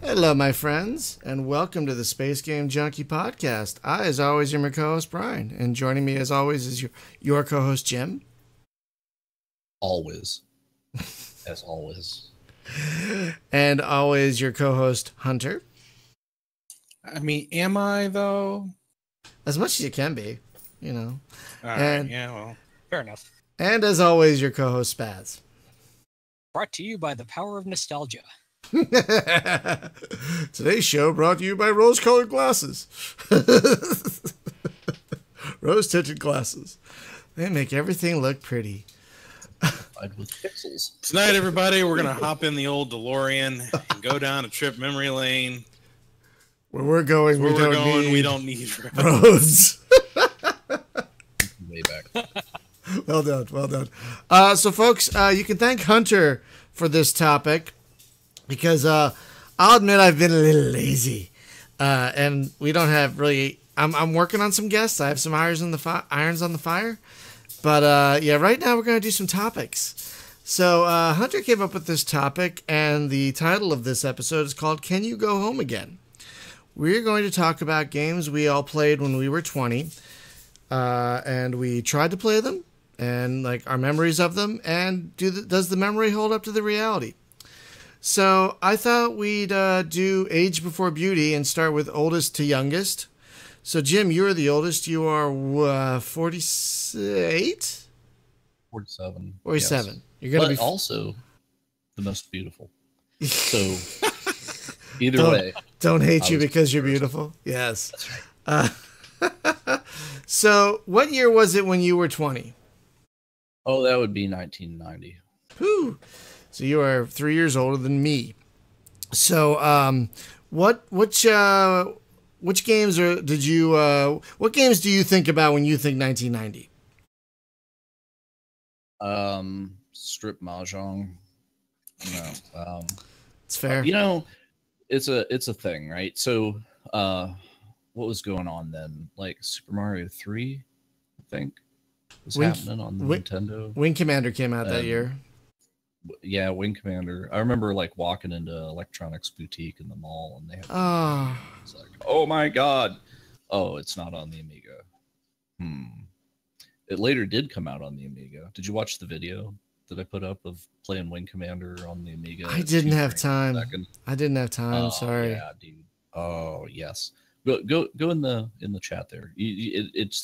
Hello, my friends, and welcome to the Space Game Junkie podcast. I, as always, am your co-host, Brian, and joining me, as always, is your co-host, Jim. Always. As always. And always your co-host, Hunter. I mean, am I, though? As much as you can be, you know. All right, yeah, well, fair enough. And as always, your co-host, Spaz. Brought to you by the power of nostalgia. Today's show brought to you by rose-colored glasses. Rose-tinted glasses. They make everything look pretty. With pixels. Tonight, everybody, we're going to hop in the old DeLorean and go down a trip memory lane. Where we're going, we don't need roads. Way back. Well done. So, folks, you can thank Hunter for this topic because I'll admit I've been a little lazy, and we don't have really. I'm working on some guests. I have some irons on the fire, but yeah, right now we're going to do some topics. So Hunter came up with this topic, and the title of this episode is called "Can You Go Home Again?" We're going to talk about games we all played when we were 20, and we tried to play them, and like our memories of them, and does the memory hold up to the reality? So I thought we'd do age before beauty and start with oldest to youngest. So Jim, you're the oldest. You are 48? 47. 47. Yes. You're going to be also the most beautiful. So either way. Don't hate you because you're beautiful. Yes. That's right. So what year was it when you were 20? Oh, that would be 1990. Whew. So you are 3 years older than me. So which games what games do you think about when you think 1990? Strip Mahjong. No. It's fair. You know, it's a thing, right? So what was going on then? Like Super Mario 3, I think, was happening on the Nintendo. Wing Commander came out that year. Yeah, Wing Commander. I remember like walking into Electronics Boutique in the mall, and they had. It's like, oh my god! Oh, it's not on the Amiga. It later did come out on the Amiga. Did you watch the video that I put up of playing Wing Commander on the Amiga? I didn't have time. Sorry. Yeah, dude. Oh yes. Go in the chat there.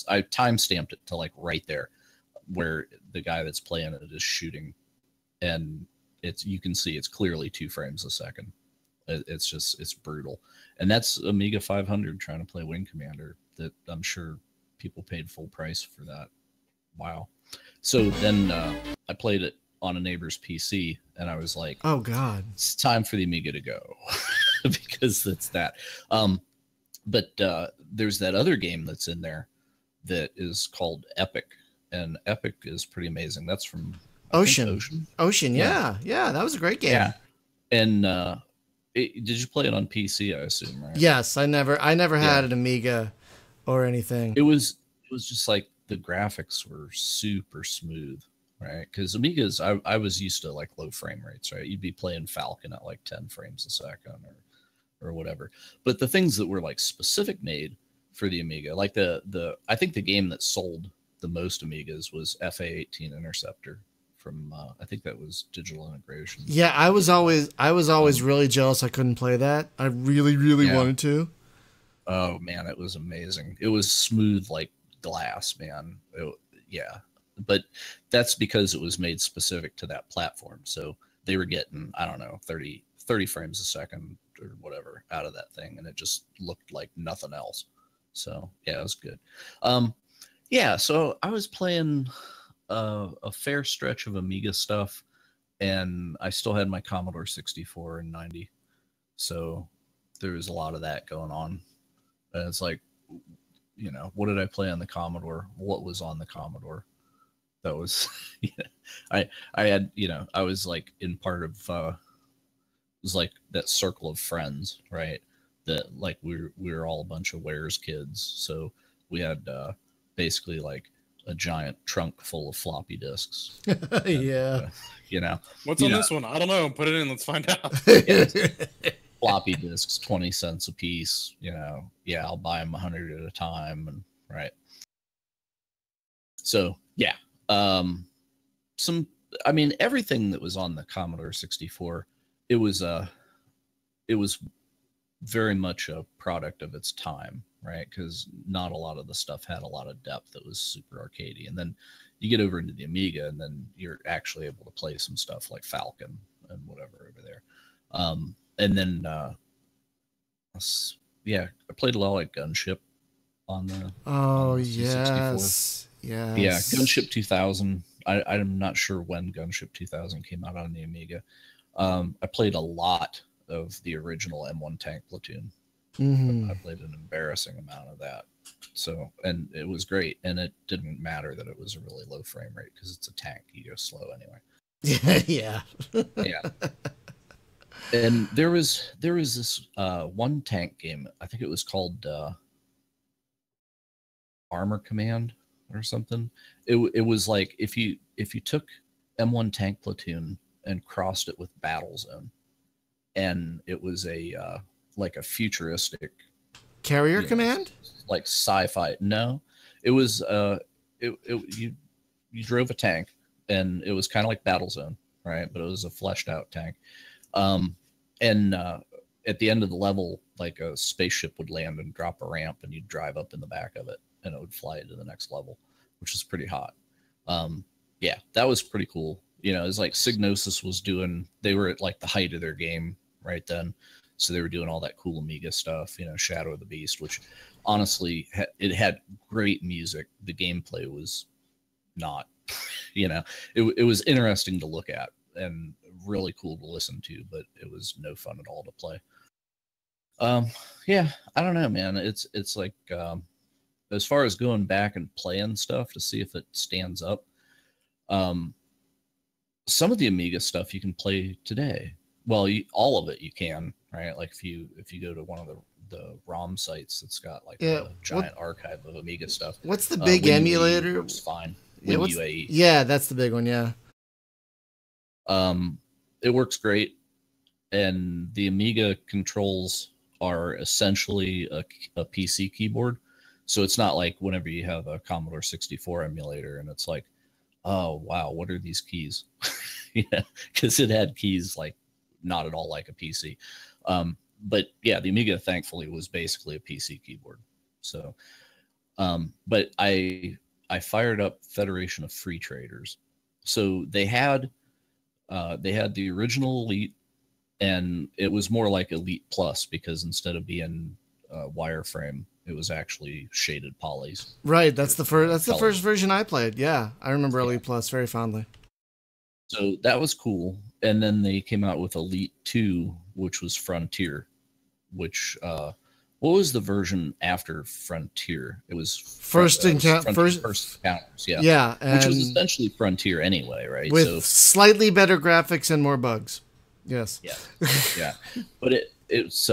I time stamped it to like right there, where the guy that's playing it is shooting. And you can see it's clearly 2 frames a second. It's brutal. And that's Amiga 500 trying to play Wing Commander. That I'm sure people paid full price for that. Wow. So then I played it on a neighbor's PC, and I was like, oh god, it's time for the Amiga to go. Because it's that. But there's that other game that's in there that is called Epic. And Epic is pretty amazing. That's from Ocean, yeah, that was a great game. Yeah, and did you play it on PC? I assume, right? Yes, I never had an Amiga or anything. It was just like the graphics were super smooth, right? Because Amigas, I was used to like low frame rates, right? You'd be playing Falcon at like 10 frames a second or whatever. But the things that were like specific made for the Amiga, like I think the game that sold the most Amigas was FA-18 Interceptor. From I think that was Digital Integration. Yeah, I was always really jealous I couldn't play that. I really wanted to. Oh man, it was amazing. It was smooth like glass, man. Yeah, but that's because it was made specific to that platform. So they were getting, I don't know, 30 frames a second or whatever out of that thing, and it just looked like nothing else. So yeah, it was good. Yeah, so I was playing a fair stretch of Amiga stuff, and I still had my Commodore 64 and 90, so there was a lot of that going on. And it's like, you know, what did I play on the Commodore? What was on the Commodore? That was, I had, you know, I was like in part of, it was like that circle of friends, right? That like we were all a bunch of Wares kids, so we had basically like a giant trunk full of floppy disks. Yeah. You know, What's you on know, this one? I don't know. Put it in. Let's find out. floppy disks, 20 cents a piece. Yeah, I'll buy them 100 at a time, and right. So yeah, everything that was on the Commodore 64, it was very much a product of its time, right? Because not a lot of the stuff had a lot of depth that was super arcadey. And then you get over into the Amiga, and then you're actually able to play some stuff like Falcon and whatever over there. And then, yeah, I played a lot like Gunship on the Oh, on the C64. yes. Yeah, Yes. Gunship 2000. I'm not sure when Gunship 2000 came out on the Amiga. I played a lot of the original M1 Tank Platoon. Mm-hmm. I played an embarrassing amount of that. So, and it was great. And it didn't matter that it was a really low frame rate because it's a tank. You go slow anyway. Yeah. Yeah. And there was this one tank game. I think it was called Armor Command or something. It was like if you took M1 Tank Platoon and crossed it with Battlezone, and it was a like a futuristic Carrier Command? like sci-fi. No, it was you drove a tank, and it was kind of like Battlezone, right? But it was a fleshed out tank. And at the end of the level, like a spaceship would land and drop a ramp, and you'd drive up in the back of it, and it would fly you to the next level, which is pretty hot. Yeah, that was pretty cool. It was like Psygnosis was doing, they were at like the height of their game right then. So they were doing all that cool Amiga stuff, Shadow of the Beast, which honestly, it had great music. The gameplay was not, it was interesting to look at and really cool to listen to, but it was no fun at all to play. Yeah, I don't know, man. It's like, as far as going back and playing stuff to see if it stands up, some of the Amiga stuff you can play today. Well, all of it you can, right? Like if you go to one of the ROM sites that's got like a giant archive of Amiga stuff. What's the big emulator? It's fine. UAE. Yeah, that's the big one. Yeah. It works great, and the Amiga controls are essentially a PC keyboard. So it's not like whenever you have a Commodore 64 emulator and it's like, oh wow, what are these keys? Yeah, because it had keys like not at all like a PC. But yeah, the Amiga thankfully was basically a PC keyboard. So, but I fired up Federation of Free Traders. So they had the original Elite, and it was more like Elite Plus because instead of being wireframe, it was actually shaded polys. Right, that's the first. That's the first version I played. Yeah, I remember Elite Plus very fondly. So that was cool. And then they came out with Elite 2, which was Frontier. Which what was the version after Frontier? It was First Encounters. Yeah, yeah, which was essentially Frontier anyway, right? With slightly better graphics and more bugs. Yes. Yeah, yeah, but it's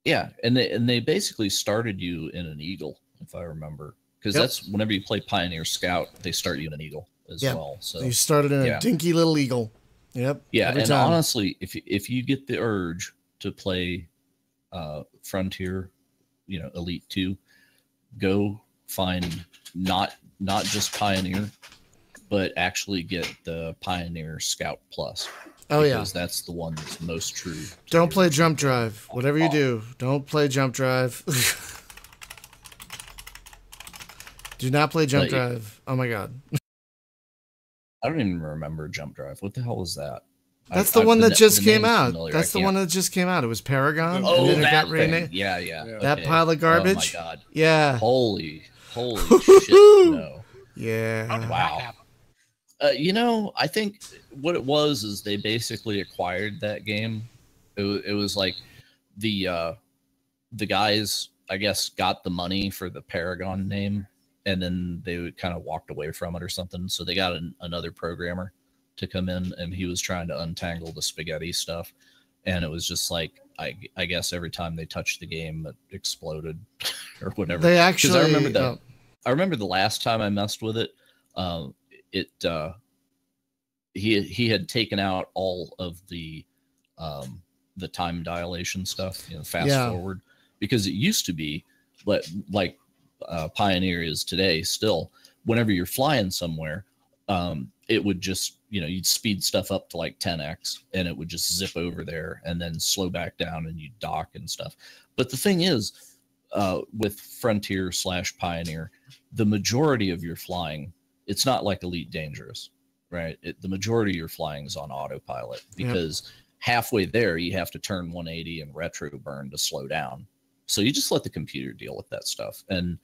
yeah, and they basically started you in an Eagle, if I remember, because that's whenever you play Pioneer Scout, they start you in an Eagle as well. So you started in a dinky little Eagle. Yep. Yeah, and honestly, if you get the urge to play Frontier, Elite 2, go find not just Pioneer, but actually get the Pioneer Scout Plus. Oh, because that's the one that's most true. Don't play Jump Drive. Whatever you do, don't play Jump Drive. Do not play Jump Drive. Oh my god. I don't even remember Jump Drive. What the hell was that? That's the one that just came out. That's the one that just came out. It was Paragon. Oh, and then it got renamed. Yeah. That pile of garbage. Oh my god. Yeah. Holy shit. No. Yeah. Wow. I think what it was is they basically acquired that game. It was like the guys, I guess, got the money for the Paragon name, and then they kind of walked away from it or something. So they got another programmer to come in, and he was trying to untangle the spaghetti stuff. And it was just like, I guess every time they touched the game, it exploded or whatever. They actually, I remember that. I remember the last time I messed with it, it he had taken out all of the time dilation stuff, fast forward, because it used to be like Pioneer is today still. Whenever you're flying somewhere, it would just, you'd speed stuff up to like 10x and it would just zip over there and then slow back down and you'd dock and stuff. But the thing is, with Frontier / Pioneer, the majority of your flying, it's not like Elite Dangerous, right? The majority of your flying is on autopilot, because halfway there you have to turn 180 and retro burn to slow down. So you just let the computer deal with that stuff. And,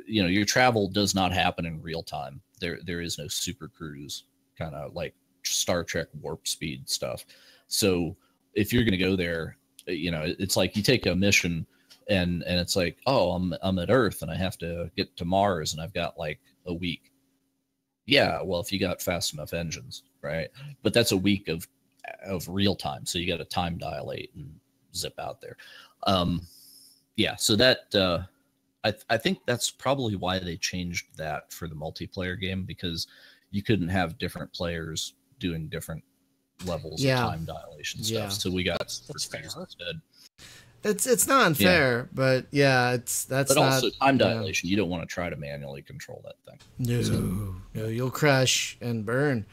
your travel does not happen in real time. There is no super cruise, kind of like Star Trek warp speed stuff. So if you're going to go there, it's like you take a mission and it's like, oh, I'm at Earth and I have to get to Mars and I've got like a week. Yeah, well, if you got fast enough engines, right? But that's a week of real time. So you got to time dilate and zip out there. So that I think that's probably why they changed that for the multiplayer game, because you couldn't have different players doing different levels of time dilation stuff. So we got instead. It's not unfair, but that's but not, also time dilation. You don't want to try to manually control that thing. No, you'll crash and burn.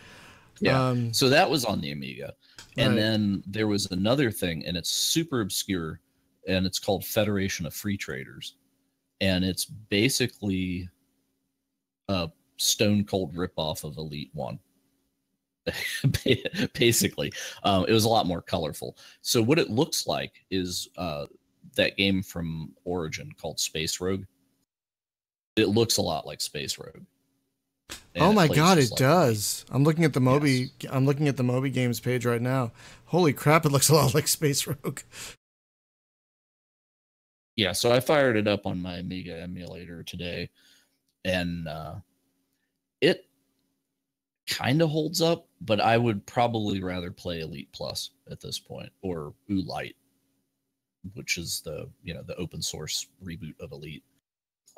Yeah. So that was on the Amiga. And then there was another thing, and it's super obscure, and it's called Federation of Free Traders. And it's basically a stone cold ripoff of Elite One. Basically, it was a lot more colorful. So what it looks like is that game from Origin called Space Rogue. It looks a lot like Space Rogue. Oh my God, it does. I'm looking at the Moby. Yes. I'm looking at the Moby Games page right now. Holy crap! It looks a lot like Space Rogue. Yeah, so I fired it up on my Amiga emulator today, and it kind of holds up, but I would probably rather play Elite Plus at this point, or Lite, which is the open source reboot of Elite.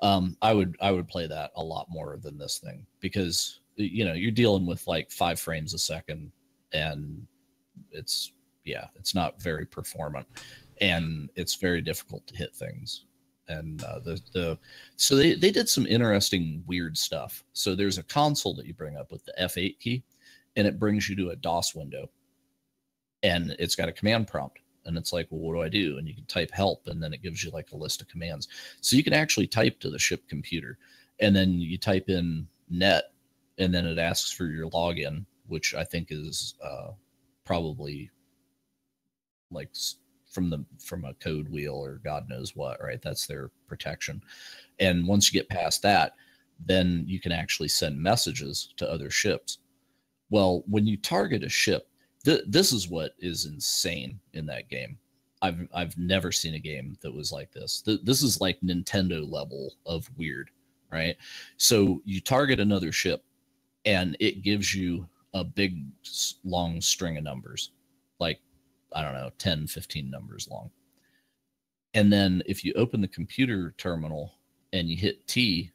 I would play that a lot more than this thing, because you're dealing with like 5 frames a second, and it's not very performant, and it's very difficult to hit things. And so they did some interesting weird stuff. So there's a console that you bring up with the F8 key, and it brings you to a DOS window, and it's got a command prompt. And it's like, well, what do I do? And you can type help, and then it gives you like a list of commands. So you can actually type to the ship computer, and then you type in net, and then it asks for your login, which I think is probably like from a code wheel or God knows what, right? That's their protection. And once you get past that, then you can actually send messages to other ships. Well, when you target a ship, this is what is insane in that game. I've never seen a game that was like this. This is like Nintendo level of weird, right? So you target another ship, and it gives you a big long string of numbers, like, I don't know, 10, 15 numbers long. And then if you open the computer terminal and you hit T,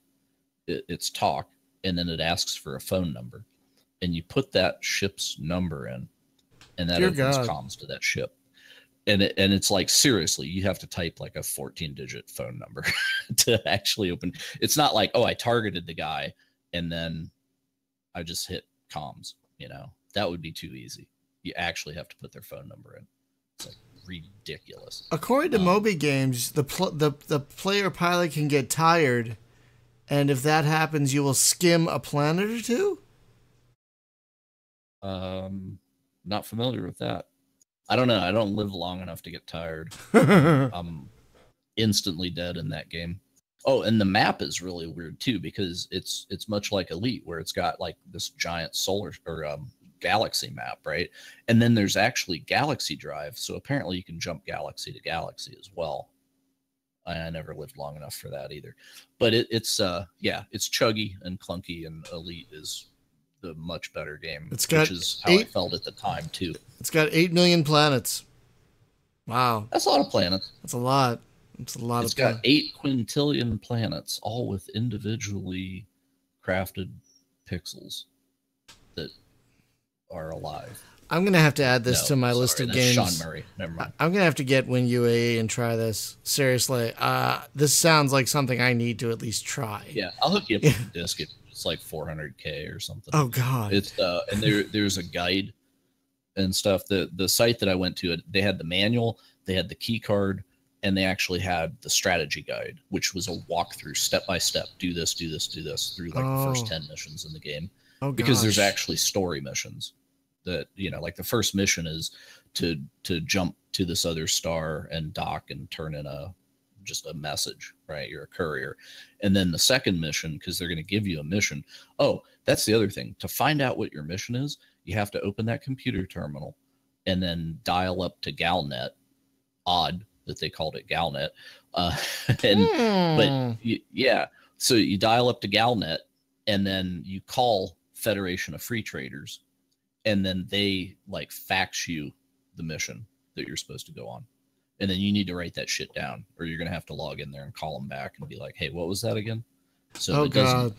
it's talk, and then it asks for a phone number, and you put that ship's number in, and that opens comms to that ship. And it's like, seriously, you have to type like a 14-digit phone number to actually open. It's not like, oh, I targeted the guy and then I just hit comms. That would be too easy. You actually have to put their phone number in. It's like ridiculous. According to Moby Games, the player pilot can get tired, and if that happens, you will skim a planet or two. Not familiar with that. I don't know. I don't live long enough to get tired. I'm instantly dead in that game. Oh, and the map is really weird too, because it's much like Elite, where it's got like this giant solar or galaxy map, right? And then there's actually galaxy drive, so apparently you can jump galaxy to galaxy as well. I never lived long enough for that either. But it's chuggy and clunky, and Elite is the much better game, which is how I felt at the time too. It's got 8 million planets. Wow, that's a lot of planets. That's a lot. It's a lot It's of got 8 quintillion planets, all with individually crafted pixels that are alive. I'm gonna have to add this No, to my sorry, list of that's games. Sean Murray. Never mind. I'm gonna have to get Win UAE and try this. Seriously, this sounds like something I need to at least try. Yeah, I'll hook you up with the disc. It's like 400K or something. Oh God. It's and there's a guide and stuff. The site that I went to, they had the manual, they had the key card, and they actually had the strategy guide, which was a walkthrough, step by step. Do this, do this, do this through like the first 10 missions in the game. Oh, because there's gosh. actually story missions that, you know, like the first mission is to jump to this other star and dock and turn in just a message, right? You're a courier. And then the second mission, because they're going to give you a mission. Oh, that's the other thing. To find out what your mission is, you have to open that computer terminal and then dial up to Galnet. Odd that they called it Galnet. Yeah. So you dial up to Galnet and then you call Federation of Free Traders, and then they like fax you the mission that you're supposed to go on. And then you need to write that shit down, or you're going to have to log in there and call them back and be like, hey, what was that again? So God.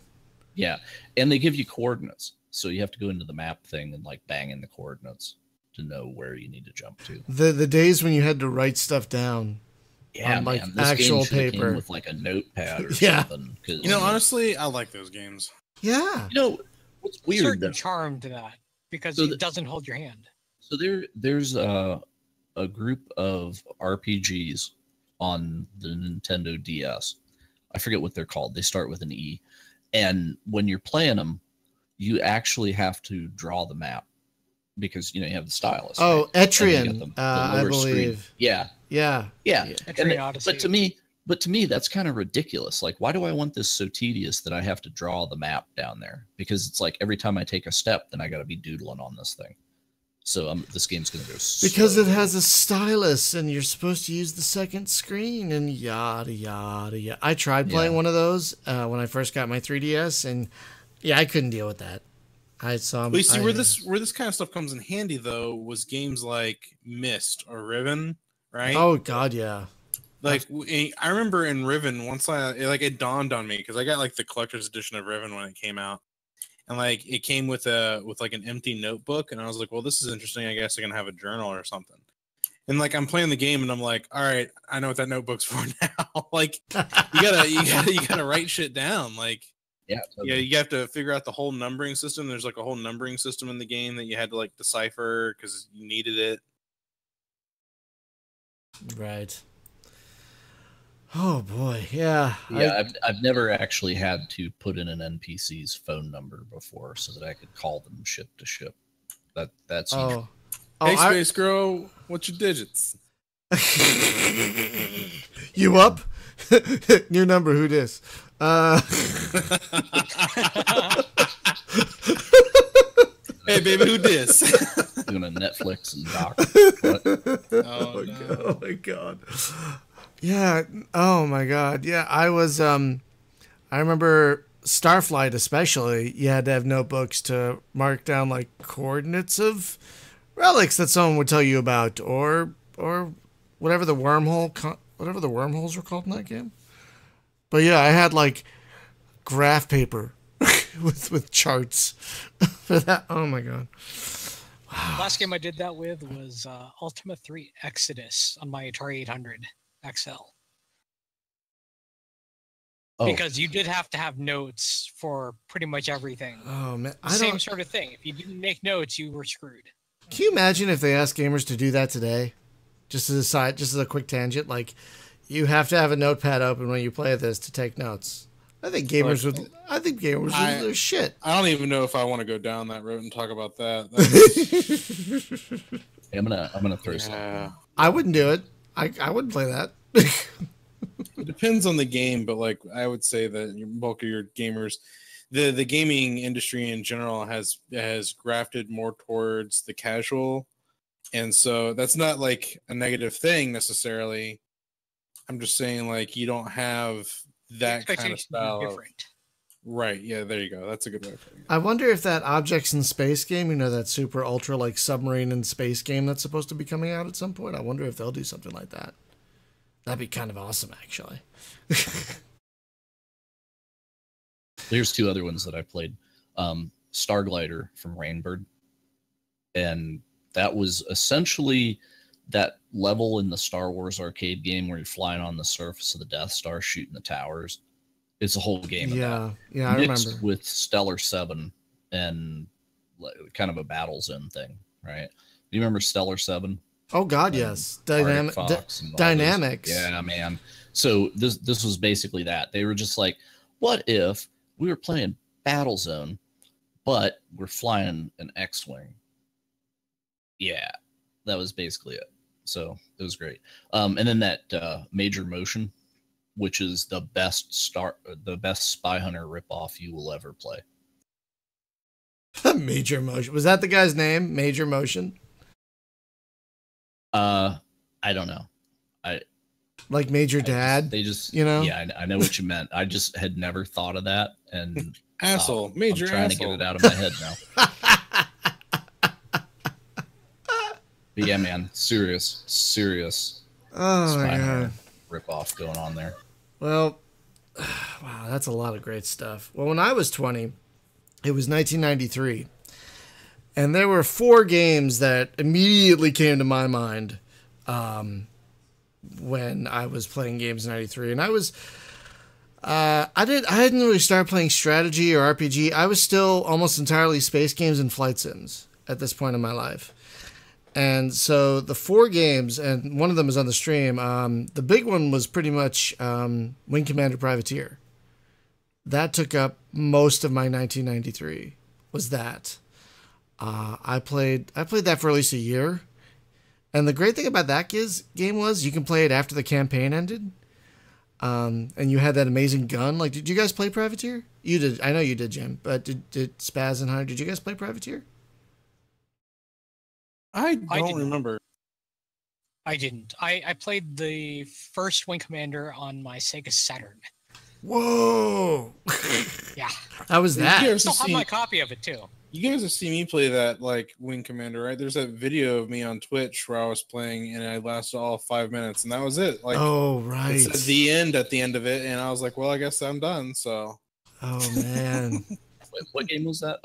Yeah. And they give you coordinates. So you have to go into the map thing and like bang in the coordinates to know where you need to jump to. The days when you had to write stuff down. Yeah, on, like, man. This actual game should've paper came with like a notepad or Yeah. something. You know, honestly, I like those games. Yeah. You know, what's weird Certain though, charm to that because So it doesn't hold your hand. so there's a group of RPGs on the Nintendo DS. I forget what they're called. They start with an E. And when you're playing them, you actually have to draw the map because, you know, you have the stylus. Oh, right? Etrian, And you got the I lower screen. believe. Yeah. Yeah. Etrian Odyssey. But to me, that's kind of ridiculous. Like, why do I want this so tedious that I have to draw the map down there? Because it's like every time I take a step, then I got to be doodling on this thing. So this game's going to go Because slow. it has a stylus and you're supposed to use the second screen and yada, yada, yada. I tried playing one of those when I first got my 3DS, and yeah, I couldn't deal with that. I saw. Well, you see, where this kind of stuff comes in handy, though, was games like Myst or Riven, right? Oh, God, yeah. Like, I remember in Riven, it dawned on me, because I got, like, the collector's edition of Riven when it came out. And like it came with like an empty notebook, and I was like, well, this is interesting. I guess I can have a journal or something. And like I'm playing the game, and I'm like, all right, I know what that notebook's for now. Like you gotta write shit down. Like totally. you have to figure out the whole numbering system. There's like a whole numbering system in the game that you had to like decipher because you needed it. Right. Oh boy, yeah. I've never actually had to put in an NPC's phone number before so that I could call them ship to ship. That's Hey, Space Girl, what's your digits? You up? New number, who dis? Hey baby, who dis? doing a Netflix and doc. Oh my god. Yeah. Oh my god. Yeah. I was. I remember Starflight, especially. You had to have notebooks to mark down like coordinates of relics that someone would tell you about, or whatever the wormholes were called in that game. But yeah, I had like graph paper with charts for that. Oh my god. Wow. Last game I did that with was Ultima 3 Exodus on my Atari 800 XL. Oh. Because you did have to have notes for pretty much everything. Oh man, Same sort of thing. If you didn't make notes, you were screwed. Can you imagine if they asked gamers to do that today? Just as a quick tangent, like you have to have a notepad open when you play this to take notes. I think gamers would lose their shit. I don't even know if I want to go down that road and talk about that. I'm gonna throw something. I wouldn't do it. I wouldn't play that. It depends on the game, but like I would say that your bulk of your gamers, the gaming industry in general has grafted more towards the casual, and so that's not like a negative thing necessarily. I'm just saying like you don't have that kind of style. Right, yeah, there you go. That's a good way of putting it. I wonder if that Objects in Space game, you know, that super ultra like submarine in space game that's supposed to be coming out at some point, I wonder if they'll do something like that. That'd be kind of awesome, actually. Here's two other ones that I played. Starglider from Rainbird. And that was essentially that level in the Star Wars arcade game where you're flying on the surface of the Death Star shooting the towers. It's a whole game of that. Yeah, I Mixed remember. with Stellar 7 and kind of a battle zone thing, right? Do you remember Stellar 7? Oh God, yes. Dynamics. Yeah, man. So this was basically that. They were just like, what if we were playing Battlezone, but we're flying an X-wing? Yeah, that was basically it. So it was great. And then that Major Motion, which is the best Spy Hunter ripoff you will ever play. Major Motion. Was that the guy's name? Major Motion? I don't know. Like Major Dad? They just, you know? Yeah, I know what you meant. I just had never thought of that. And asshole. Major I'm trying asshole. to get it out of my head now. But yeah, man, serious Oh my God. rip off going on there. Well, wow, that's a lot of great stuff. Well, when I was 20, it was 1993. And there were 4 games that immediately came to my mind when I was playing games in 93. And I was I hadn't really started playing strategy or RPG. I was still almost entirely space games and flight sims at this point in my life. And so the 4 games, and one of them is on the stream, the big one was pretty much Wing Commander Privateer. That took up most of my 1993, was that. I played that for at least a year. And the great thing about that game was you can play it after the campaign ended. And you had that amazing gun. Like, did you guys play Privateer? You did. I know you did, Jim. But did Spaz and Hunter, did you guys play Privateer? I don't remember. I didn't. I played the first Wing Commander on my Sega Saturn. Whoa! Yeah. How was that? I still have my copy of it, too. You guys have seen me play that, like, Wing Commander, right? There's that video of me on Twitch where I was playing, and I lasted all 5 minutes, and that was it. Like, oh, right. It said the end at the end of it, and I was like, well, I guess I'm done, so. Oh, man. Wait, what game was that?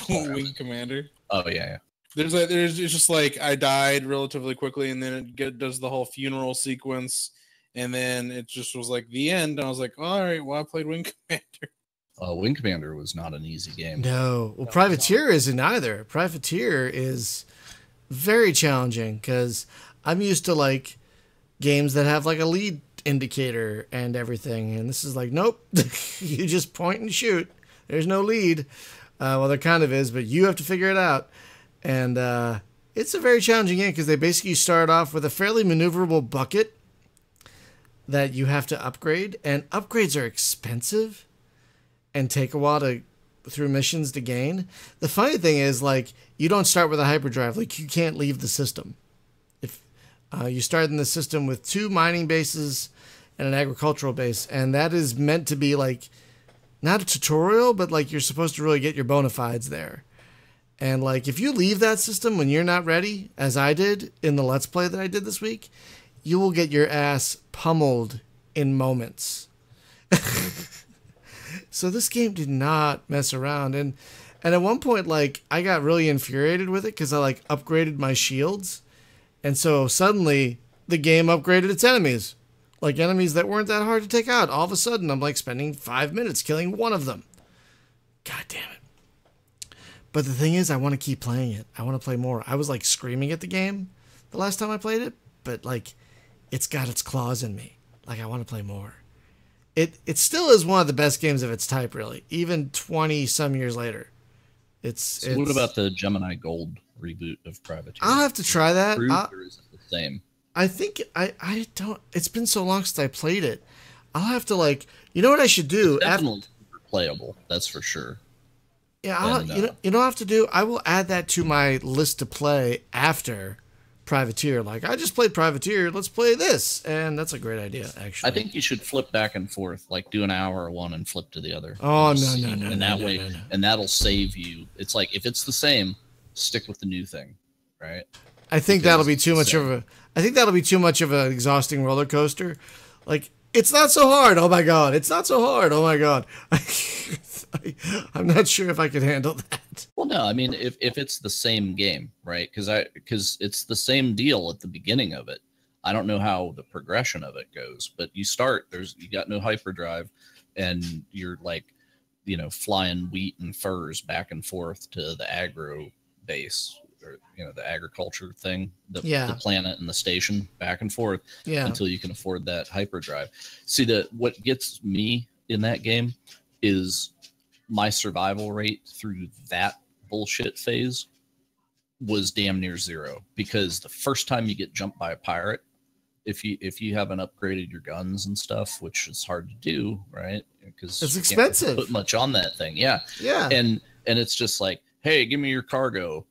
Wing Commander. Oh, yeah. It's just like I died relatively quickly, and then it does the whole funeral sequence, and then it just was like the end. And I was like, all right, well, I played Wing Commander. Wing Commander was not an easy game. No. Well, Privateer isn't either. Privateer is very challenging because I'm used to like games that have like a lead indicator and everything, and this is like, nope, you just point and shoot. There's no lead. Well, there kind of is, but you have to figure it out. And it's a very challenging game because they basically start off with a fairly maneuverable bucket that you have to upgrade. And upgrades are expensive and take a while through missions to gain. The funny thing is, like, you don't start with a hyperdrive. Like, you can't leave the system. If you start in the system with 2 mining bases and an agricultural base. And that is meant to be, like, not a tutorial, but, like, you're supposed to really get your bona fides there. And, like, if you leave that system when you're not ready, as I did in the Let's Play that I did this week, you will get your ass pummeled in moments. So this game did not mess around. And at one point, like, I got really infuriated with it because I, like, upgraded my shields. And so suddenly the game upgraded its enemies. Like, enemies that weren't that hard to take out. All of a sudden, I'm, like, spending 5 minutes killing one of them. God damn it. But the thing is, I want to keep playing it. I want to play more. I was like screaming at the game the last time I played it, but like it's got its claws in me. Like I want to play more. It still is one of the best games of its type, really. Even 20 some years later. So what about the Gemini Gold reboot of Privateer? I'll have to try that. Or is it the same? I think I don't. It's been so long since I played it. I'll have to like. You know what I should do? It's definitely playable. That's for sure. Yeah, you know what I have to do? I will add that to my list to play after Privateer. Like, I just played Privateer, let's play this. And that's a great idea, actually. I think you should flip back and forth, like do an hour one and flip to the other. Oh, no. And that way, and that'll save you. It's like, if it's the same, stick with the new thing, right? I think Because that'll be too much of a. I think that'll be too much of an exhausting roller coaster. Like, it's not so hard. Oh my god, it's not so hard. Oh my god. I'm not sure if I could handle that. Well, no, I mean, if it's the same game, right? Because it's the same deal at the beginning of it. I don't know how the progression of it goes, but you got no hyperdrive, and you're like, flying wheat and furs back and forth to the agro base, or the agriculture thing, the planet and the station, back and forth until you can afford that hyperdrive. See, what gets me in that game is my survival rate through that bullshit phase was damn near zero, because the first time you get jumped by a pirate, if you haven't upgraded your guns and stuff, which is hard to do, right? Because it's expensive. Put much on that thing, yeah. And it's just like, hey, give me your cargo.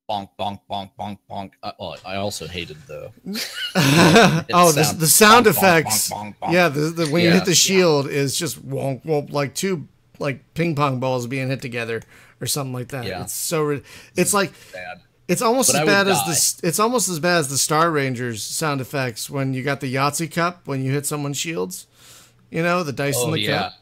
Bonk, bonk, bonk, bonk, bonk. I also hated the the sound effects. Bonk, bonk, bonk, bonk. Yeah, when you hit the shield is just wonk, wonk, like two ping pong balls being hit together or something like that. Yeah. It's so it's like bad. It's almost But as I bad would as it's almost as bad as the Star Rangers sound effects when you got the Yahtzee cup when you hit someone's shields. The dice in the cup.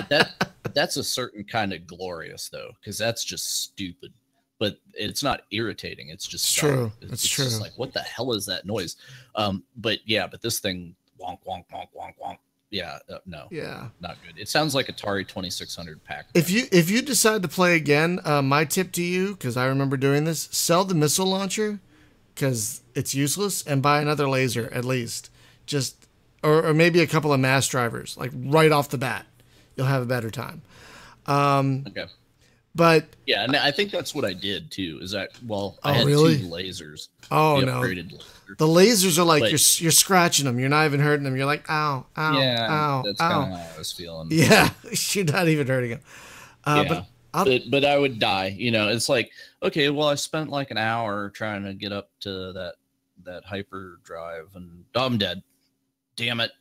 God. That's a certain kind of glorious though, because that's just stupid. But it's not irritating. It's just true. It's true. just like, what the hell is that noise? But this thing, wonk, wonk, wonk, wonk, wonk. Yeah, no. Yeah. Not good. It sounds like Atari 2600 pack. If you decide to play again, my tip to you, because I remember doing this, sell the missile launcher, because it's useless, and buy another laser at least. Just or maybe a couple of mass drivers, like right off the bat. You'll have a better time. Okay. But yeah, and I think that's what I did too. Is that I Oh, had really? 2 lasers. Oh the no, upgraded laser. the lasers are like But- you're scratching them. You're not even hurting them. You're like ow, ow, Yeah, ow, that's ow. kind of how I was feeling. Yeah, you're not even hurting them. Yeah. But But I would die. It's like, okay, well, I spent like an hour trying to get up to that hyperdrive, and I'm dead. Damn it.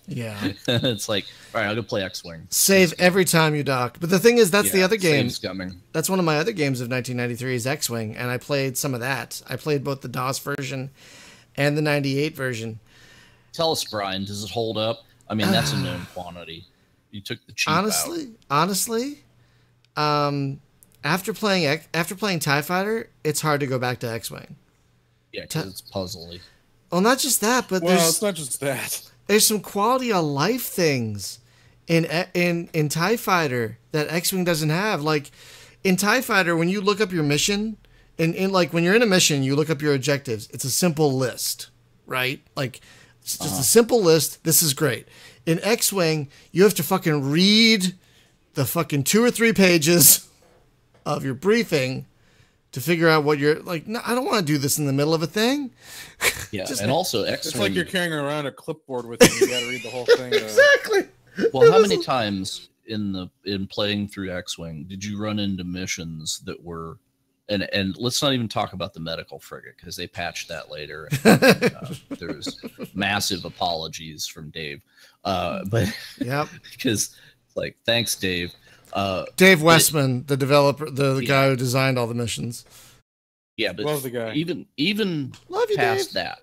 yeah, It's like, all right, I'll go play X-Wing. save every time you dock. But the thing is, that's the other game. Save's coming. That's one of my other games of 1993 is X-Wing, and I played some of that. I played both the DOS version and the 98 version. Tell us, Brian, does it hold up? I mean, that's a known quantity. You took the cheap Honestly, after playing TIE Fighter, it's hard to go back to X-Wing. Yeah, because it's puzzly. Well, not just that, but It's not just that. there's some quality of life things in TIE Fighter that X-Wing doesn't have. Like in TIE Fighter, when you look up your mission, in like when you're in a mission, you look up your objectives. It's a simple list, right? Like it's just a simple list. This is great. In X-Wing, you have to fucking read the fucking 2 or 3 pages of your briefing to figure out what you're like. No, I don't want to do this in the middle of a thing. Yeah, and also X-Wing. It's like you're carrying around a clipboard with you. You got to read the whole thing. Exactly. Well, how many times in playing through X-Wing did you run into missions that were, and let's not even talk about the medical frigate, because they patched that later. There's massive apologies from Dave, but Yep. because like, thanks, Dave. Dave Westman, the developer, the guy who designed all the missions. Yeah, but Love the guy. even Love you, past Dave. that,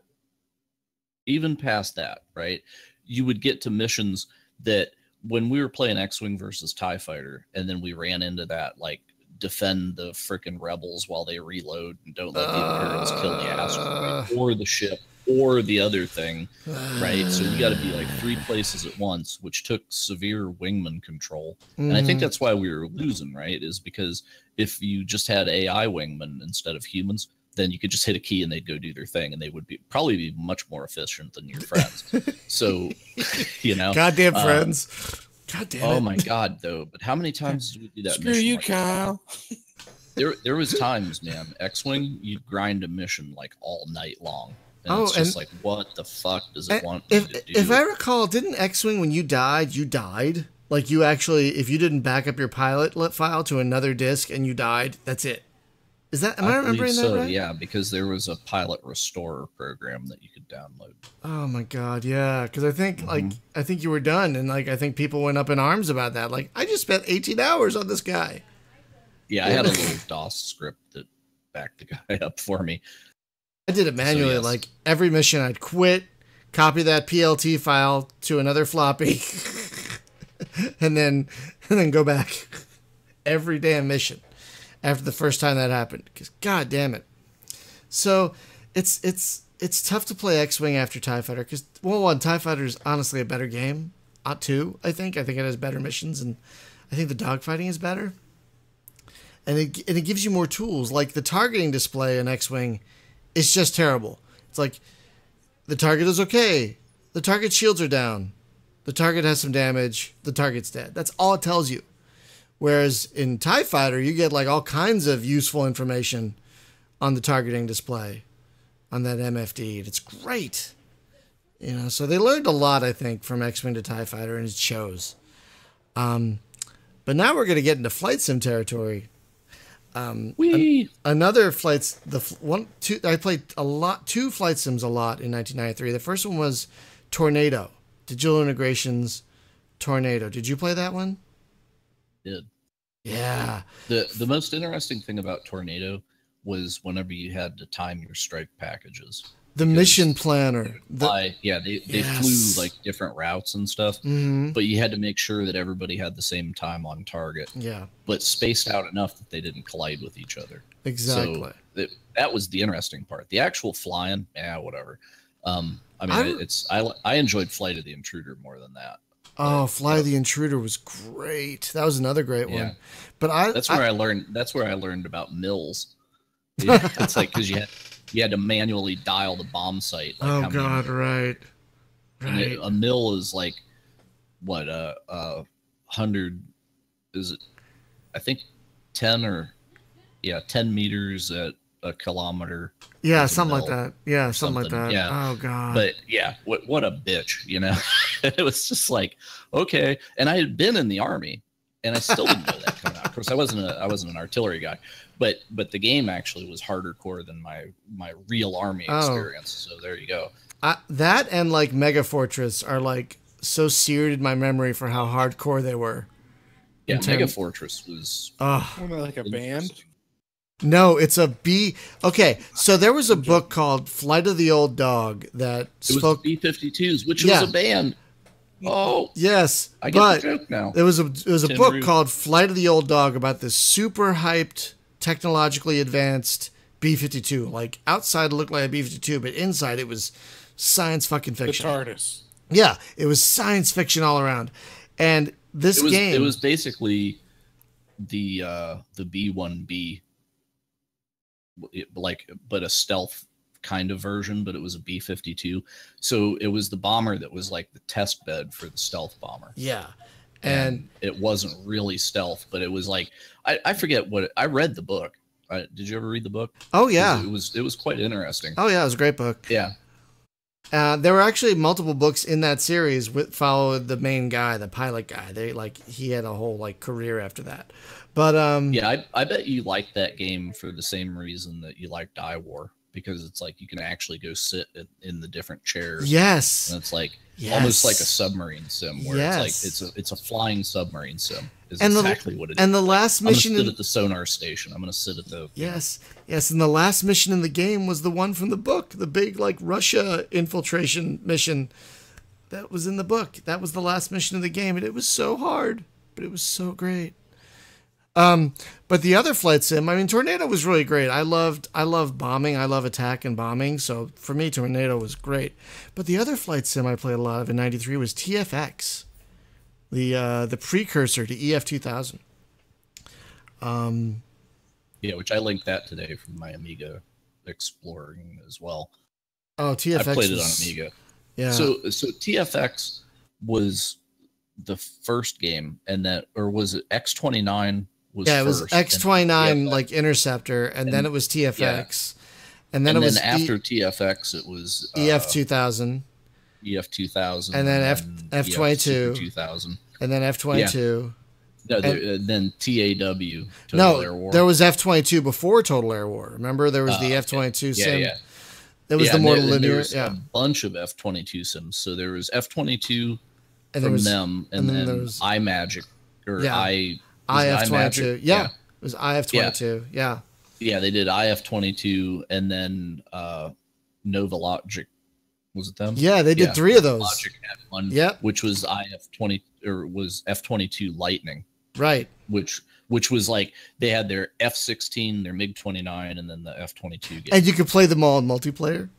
even past that, right? You would get to missions that when we were playing X-Wing versus TIE Fighter, and then we ran into that, like, defend the frickin' rebels while they reload and don't let the Imperials kill the asteroid or the ship or the other thing, right? So you got to be like 3 places at once, which took severe wingman control. And I think that's why we were losing, right? Is because if you just had AI wingmen instead of humans, then you could just hit a key and they'd go do their thing, and they would probably be much more efficient than your friends. So, Goddamn friends. God damn it. Oh my God, though! But how many times did we do that? Screw mission you, like Kyle. there was times, man. X-Wing, you'd grind a mission like all night long, and it's just like, what the fuck does it want me to do? If I recall, didn't X-Wing, when you died? Like, you actually, if you didn't back up your pilot file to another disk and you died, that's it. Is that? Am I remembering that right? Yeah, because there was a pilot restorer program that you could download. Oh my God, yeah. Because I think you were done, and like I think people went up in arms about that. Like, I just spent 18 hours on this guy. Yeah, I had a little DOS script that back the guy up for me. I did it manually. yes. Like every mission, I'd quit, copy that PLT file to another floppy, and then go back every damn mission after the first time that happened. Because god damn it. So it's tough to play X-Wing after TIE Fighter because one, TIE Fighter is honestly a better game. Two, I think it has better missions, and I think the dogfighting is better. And it gives you more tools. Like the targeting display in X-Wing is just terrible. It's like the target is okay, the target shields are down, the target has some damage, the target's dead. That's all it tells you. Whereas in TIE Fighter, you get like all kinds of useful information on the targeting display on that MFD. It's great. So they learned a lot, I think, from X-Wing to TIE Fighter, and it shows. But now we're going to get into flight sim territory. Another flights, I played two flight sims a lot in 1993. The first one was Tornado, Digital Integrations Tornado. Did you play that one? Did. Yeah. The most interesting thing about Tornado was whenever you had to time your strike packages. The mission planner. They flew like different routes and stuff, but you had to make sure that everybody had the same time on target. Yeah. But spaced out enough that they didn't collide with each other. Exactly. So that was the interesting part. The actual flying, whatever. I enjoyed Flight of the Intruder more than that. Oh, Fly the Intruder was great. That was another great one. But that's where I learned about mills. It's like because you had to manually dial the bomb site. Like right. A mill is like what 100 is it? I think 10 meters at a kilometer. Yeah, something like that. Yeah, something like that. Yeah. Oh god. But yeah, what a bitch, It was just like, okay. And I had been in the Army, and I still didn't know that coming out. Of course, I wasn't an artillery guy, but the game actually was harder core than my real Army experience. So there you go. That and like Mega Fortress are like so seared in my memory for how hardcore they were. Yeah, Mega Fortress was like a band. No, it's a B. Okay, so there was a book called Flight of the Old Dog that spoke B-52s, which was a band. Oh, yes, I get the joke now. It was a book called Flight of the Old Dog about this super hyped, technologically advanced B-52. Like outside it looked like a B-52, but inside it was science fucking fiction. The TARDIS. Yeah, it was science fiction all around, and it was basically the B-1B. But a stealth kind of version, but it was a B-52. So it was the bomber that was like the test bed for the stealth bomber. Yeah. And it wasn't really stealth, but it was like, I forget I read the book. Did you ever read the book? Oh yeah. It was quite interesting. Oh yeah. It was a great book. Yeah. There were actually multiple books in that series followed the main guy, the pilot guy. He had a whole like career after that. But I bet you like that game for the same reason that you like Die War, because it's like you can actually go sit in the different chairs. Yes. And it's like almost like a submarine sim where it's like it's a flying submarine sim. Is exactly what it is. And the last mission I'm gonna sit at the sonar station. I'm gonna sit at the Yes. And the last mission in the game was the one from the book, the big like Russia infiltration mission that was in the book. That was the last mission of the game, and it was so hard, but it was so great. But the other flight sim, I mean, Tornado was really great. I love bombing. I love attack and bombing. So for me, Tornado was great. But the other flight sim I played a lot of in '93 was TFX, the precursor to EF 2000. Which I linked that today from my Amiga exploring as well. Oh, TFX. I played it on Amiga. Yeah. So TFX was the first game, or was it X-29? It was X-29 like Interceptor, and then it was TFX, and then after TFX it was EF 2000, EF 2000, and then F-22, 2000, and then F-22. No, then TAW. Air War. There was F-22 before Total Air War. Remember, there was the F-22 sim. Yeah. There was the more linear. There was a bunch of F-22 sims. So there was F-22 them, and then there was iMagic or IF-22. Yeah, it was IF-22. Yeah. Yeah, they did IF-22 and then Nova Logic. Was it them? Yeah, they did 3 of those. Logic had one, Yep. which was IF-20 or was F-22 Lightning, Right. which was like they had their F-16, their MiG-29, and then the F-22 game. And you could play them all in multiplayer.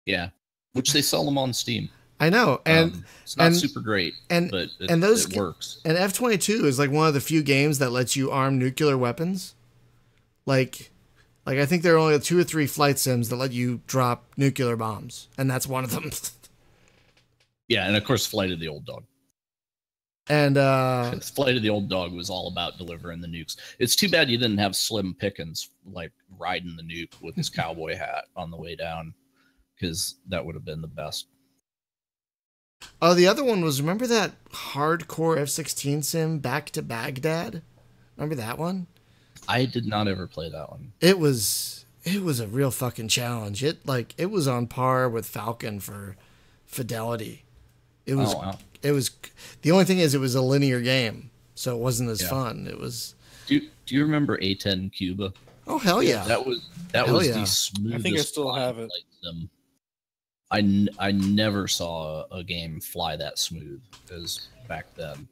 Yeah, which they sell them on Steam. I know, and it's not super great, but it works. And F-22 is like one of the few games that lets you arm nuclear weapons. Like I think there are only 2 or 3 flight sims that let you drop nuclear bombs, and that's one of them. Yeah, and of course, Flight of the Old Dog. And Flight of the Old Dog was all about delivering the nukes. It's too bad you didn't have Slim Pickens like riding the nuke with his cowboy hat on the way down, because that would have been the best. Oh, the other one was, remember that hardcore F-16 sim, Back to Baghdad? Remember that one? I did not ever play that one. It was a real fucking challenge. It was on par with Falcon for fidelity. It was the only thing is it was a linear game, so it wasn't as fun. It was. Do you remember A10 Cuba? Oh hell yeah! That was the smoothest. I think I still have it. I never saw a game fly that smooth as back then,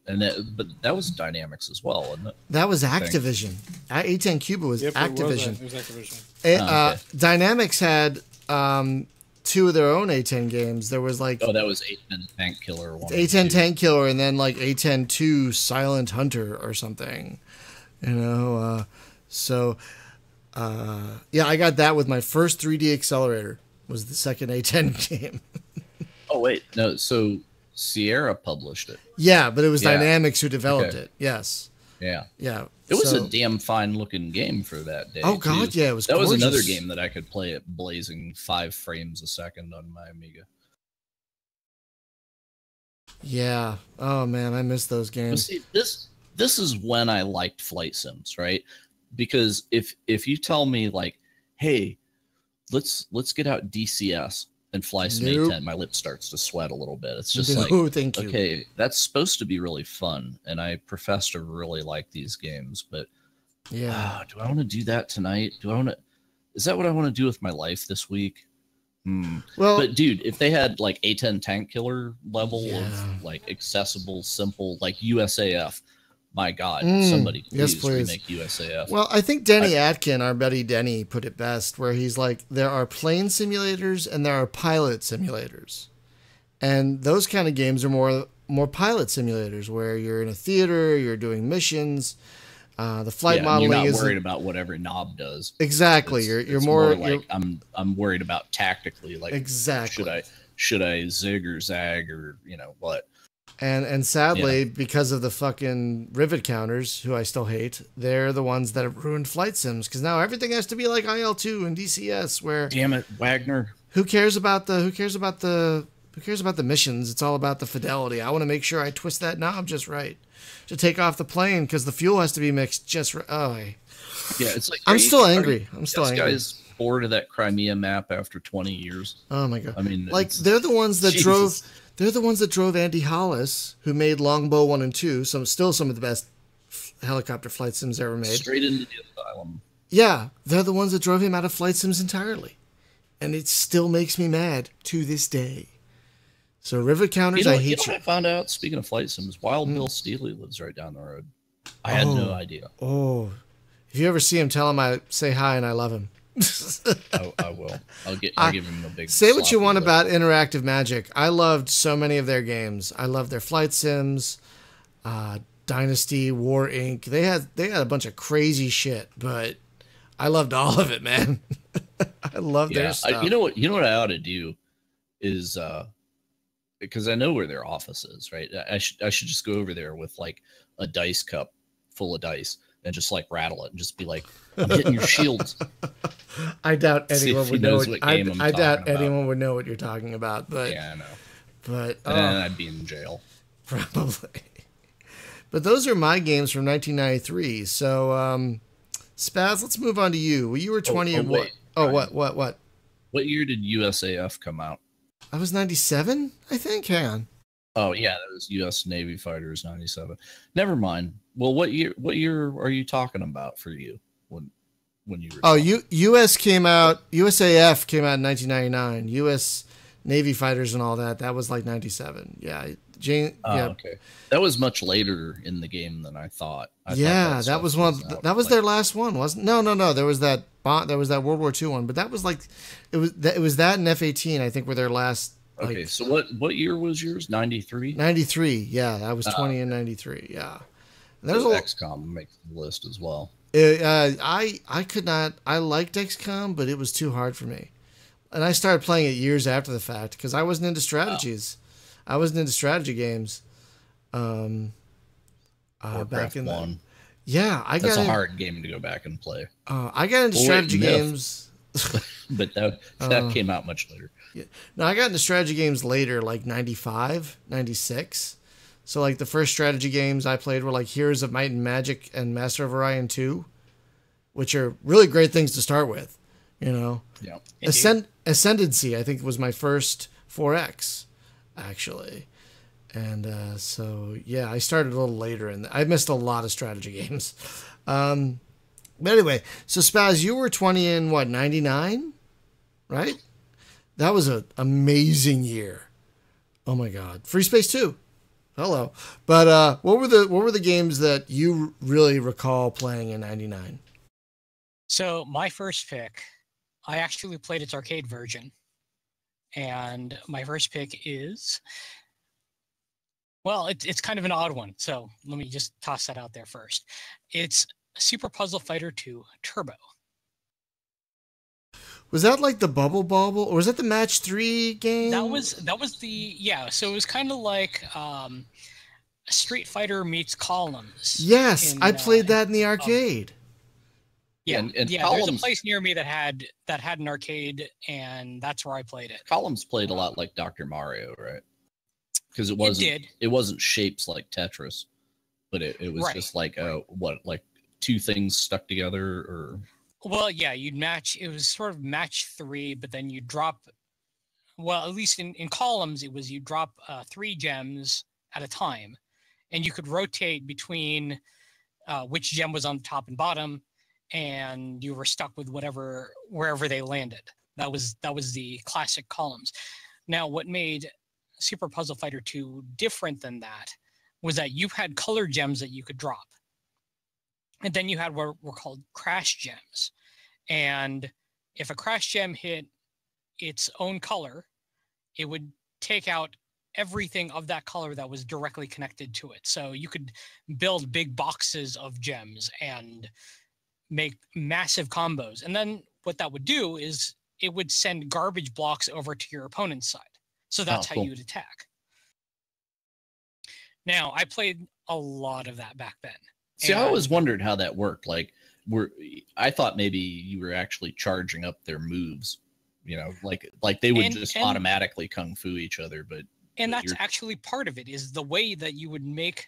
but that was Dynamics as well, wasn't it? That was Activision. A10 Cuba was Activision. It was Activision. Dynamics had 2 of their own A10 games. There was like that was A10 Tank Killer. A10 Tank Killer, and then like A10 2 Silent Hunter or something. You know, yeah, I got that with my first 3D Accelerator. Was the second A10 game. Oh wait, no. So Sierra published it. Yeah, but it was Dynamics who developed it. Yes. Yeah. Yeah. It was a damn fine looking game for that day. Oh god, yeah, it was. That was another game that I could play at blazing 5 frames a second on my Amiga. Yeah. Oh man, I miss those games. See, this is when I liked flight sims, right? Because if you tell me like, hey, let's get out DCS and fly some A10, my lip starts to sweat a little bit. It's just thank you. Okay, that's supposed to be really fun, and I profess to really like these games, but do I want to do that tonight? Is that what I want to do with my life this week? Well, but dude, if they had like A10 Tank Killer level of like accessible, simple, like USAF, my God, somebody please remake USAF. Well, I think Denny Atkin, our buddy Denny, put it best, where he's like, there are plane simulators and there are pilot simulators. And those kind of games are more pilot simulators, where you're in a theater, you're doing missions. The flight modeling you're not worried about what every knob does. Exactly. You're more like I'm worried about tactically, like exactly. Should I zig or zag or what? And sadly, because of the fucking rivet counters, who I still hate, they're the ones that have ruined flight sims, because now everything has to be like IL-2 and DCS, where damn it, Wagner. Who cares about the missions? It's all about the fidelity. I want to make sure I twist that knob just right to take off the plane, because the fuel has to be mixed just right. Oh, yeah, it's like I'm still angry. I'm still angry. Guys bored of that Crimea map after 20 years. Oh my god. I mean, like they're the ones that drove. They're the ones that drove Andy Hollis, who made Longbow 1 and 2, still some of the best helicopter flight sims ever made. Straight into the asylum. Yeah, they're the ones that drove him out of flight sims entirely. And it still makes me mad to this day. So rivet counters, I hate you. I found out, speaking of flight sims, Wild Bill Steely lives right down the road. I had no idea. Oh, if you ever see him, tell him I say hi and I love him. I will. I'll give him a big. Say what you want about Interactive Magic. I loved so many of their games. I loved their flight sims, Dynasty, War Inc. They had a bunch of crazy shit, but I loved all of it, man. I love their stuff. You know what I ought to do is because I know where their office is, right? I should just go over there with like a dice cup full of dice and just like rattle it and just be like, I'm hitting your shields. I doubt anyone would know. I doubt anyone would know what you're talking about. But yeah, I know. But then I'd be in jail. Probably. But those are my games from 1993. So, Spaz, let's move on to you. Well, you were 20 and what? Oh, what? What year did USAF come out? I was 97, I think. Hang on. Oh yeah, that was U.S. Navy Fighters 97. Never mind. Well, what year are you talking about for you? when you were. Oh, talking. U.S. came out. USAF came out in 1999. U.S. Navy fighters and all that. That was like 97. Yeah, Jane. Oh, yeah, okay. That was much later in the game than I thought. I thought yeah. That stuff was one. out, That was like, their last one, wasn't? No. There was that. There was that World War II one, but that was like, it was that and F-18. I think were their last. Okay, Like, so what year was yours? 93? 93. Yeah, I was 20 in 93. Yeah. And there's So a. XCOM makes the list as well. I could not. I liked XCOM, but it was too hard for me, and I started playing it years after the fact because I wasn't into strategies. I wasn't into strategy games. Back Warcraft in 1. yeah, That's a hard game to go back and play. I got into Well, strategy wait, Myth. games. But that came out much later. Yeah. No, I got into strategy games later, like 95, 96. So like the first strategy games I played were like Heroes of Might and Magic and Master of Orion 2, which are really great things to start with, you know. Yeah. Ascendancy, I think, was my first 4X, actually. And so, yeah, I started a little later, and I missed a lot of strategy games. But anyway, so Spaz, you were 20 in, what, 99? Right? That was an amazing year. Oh, my God. Free Space 2. Hello. But what were the games that you really recall playing in 99? So my first pick, I actually played its arcade version. And my first pick is, well, it's kind of an odd one. So let me just toss that out there first. It's Super Puzzle Fighter 2 Turbo. Was that like the Bubble Bobble, or was that the Match 3 game? That was so it was kind of like Street Fighter meets Columns. Yes, I played that in the arcade. Yeah, and there's Columns, a place near me that had an arcade, and that's where I played it. Columns played a lot like Dr. Mario, right? Because it wasn't shapes like Tetris, but it was just like like two things stuck together, or well, yeah, you'd match. It was sort of match 3, but then you drop. Well, at least in Columns, it was you drop 3 gems at a time, and you could rotate between which gem was on the top and bottom, and you were stuck with wherever they landed. That was the classic Columns. Now, what made Super Puzzle Fighter 2 different than that was that you had color gems that you could drop. And then you had what were called crash gems. And if a crash gem hit its own color, it would take out everything of that color that was directly connected to it. So you could build big boxes of gems and make massive combos. And then what that would do is it would send garbage blocks over to your opponent's side. So that's how you would attack. Now, I played a lot of that back then. See, I always wondered how that worked. Like, I thought maybe you were actually charging up their moves, you know, like they would just automatically kung fu each other. But that's actually part of it. Is the way that you would make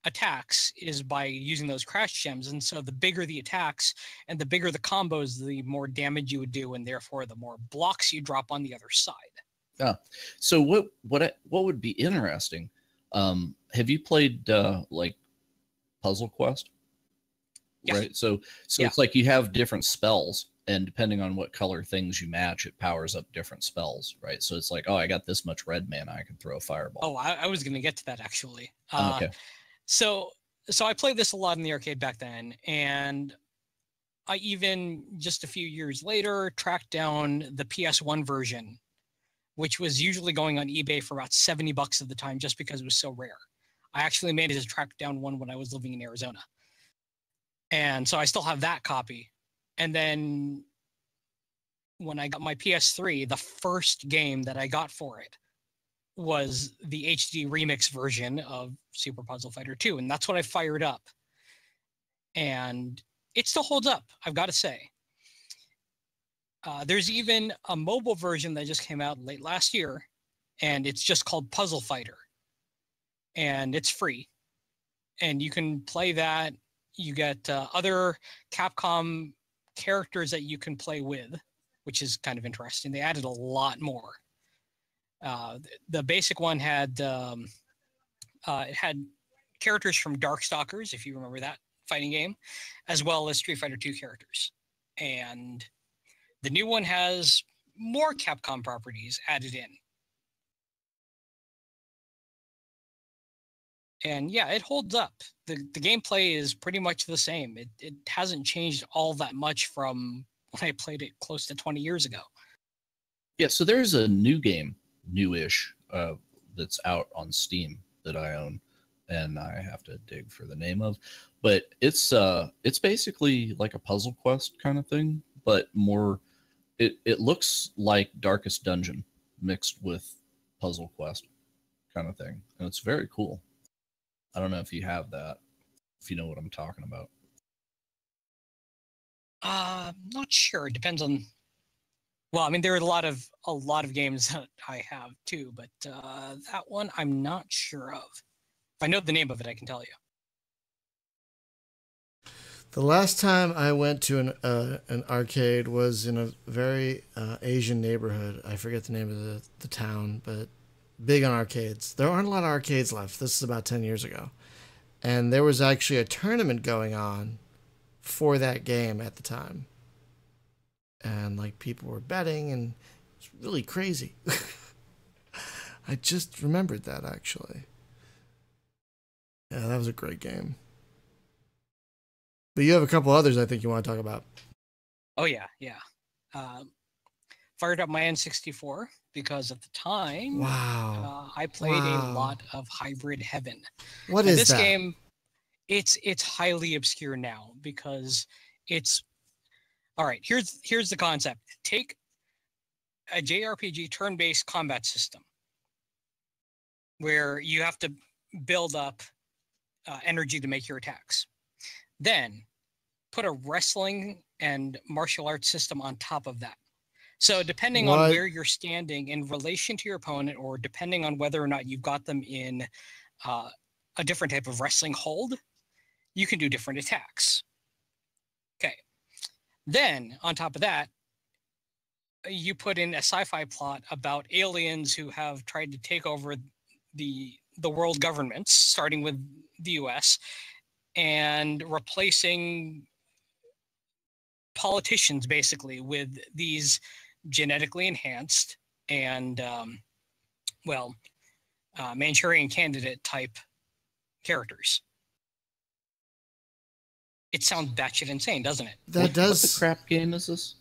attacks is by using those crash gems. And so the bigger the attacks and the bigger the combos, the more damage you would do, and therefore the more blocks you drop on the other side. Yeah. So what would be interesting? Have you played like Puzzle Quest? Yeah. Right. So it's like you have different spells, and depending on what color things you match, it powers up different spells. Right. So it's like, oh, I got this much red mana, I can throw a fireball. Oh, I was going to get to that actually. Okay. So I played this a lot in the arcade back then, and I even just a few years later tracked down the PS1 version, which was usually going on eBay for about $70 at the time, just because it was so rare. I actually managed to track down one when I was living in Arizona. And so I still have that copy. And then when I got my PS3, the first game that I got for it was the HD remix version of Super Puzzle Fighter 2. And that's what I fired up. And it still holds up, I've got to say. There's even a mobile version that just came out late last year, and it's just called Puzzle Fighter. And it's free. And you can play that. You get other Capcom characters that you can play with, which is kind of interesting. They added a lot more. The basic one had it had characters from Darkstalkers, if you remember that fighting game, as well as Street Fighter 2 characters. and the new one has more Capcom properties added in. And yeah, it holds up. The gameplay is pretty much the same. It hasn't changed all that much from when I played it close to 20 years ago. Yeah, so there's a new game, newish, that's out on Steam that I own, and I have to dig for the name of. But it's basically like a puzzle quest kind of thing, but more. It looks like Darkest Dungeon mixed with puzzle quest kind of thing, and it's very cool. I don't know if you have that, if you know what I'm talking about. Not sure. It depends on. Well, I mean, there are a lot of games that I have too, but that one I'm not sure of. If I know the name of it, I can tell you. The last time I went to an arcade was in a very Asian neighborhood. I forget the name of the town, but big on arcades. There aren't a lot of arcades left. This is about 10 years ago. And there was actually a tournament going on for that game at the time. And like people were betting, and it's really crazy. I just remembered that actually. Yeah, that was a great game. But you have a couple others I think you want to talk about. Oh yeah. Fired up my N64 because at the time, wow, I played a lot of Hybrid Heaven. What is this that? game? It's highly obscure now because it's all right. Here's the concept. Take a JRPG turn-based combat system where you have to build up energy to make your attacks. Then put a wrestling and martial arts system on top of that. So depending on where you're standing in relation to your opponent, or depending on whether or not you've got them in a different type of wrestling hold, you can do different attacks. Okay. Then on top of that, you put in a sci-fi plot about aliens who have tried to take over the world governments, starting with the US, and replacing politicians basically with these genetically enhanced and Manchurian candidate type characters. It sounds batshit insane, doesn't it? That does. What the crap game is this?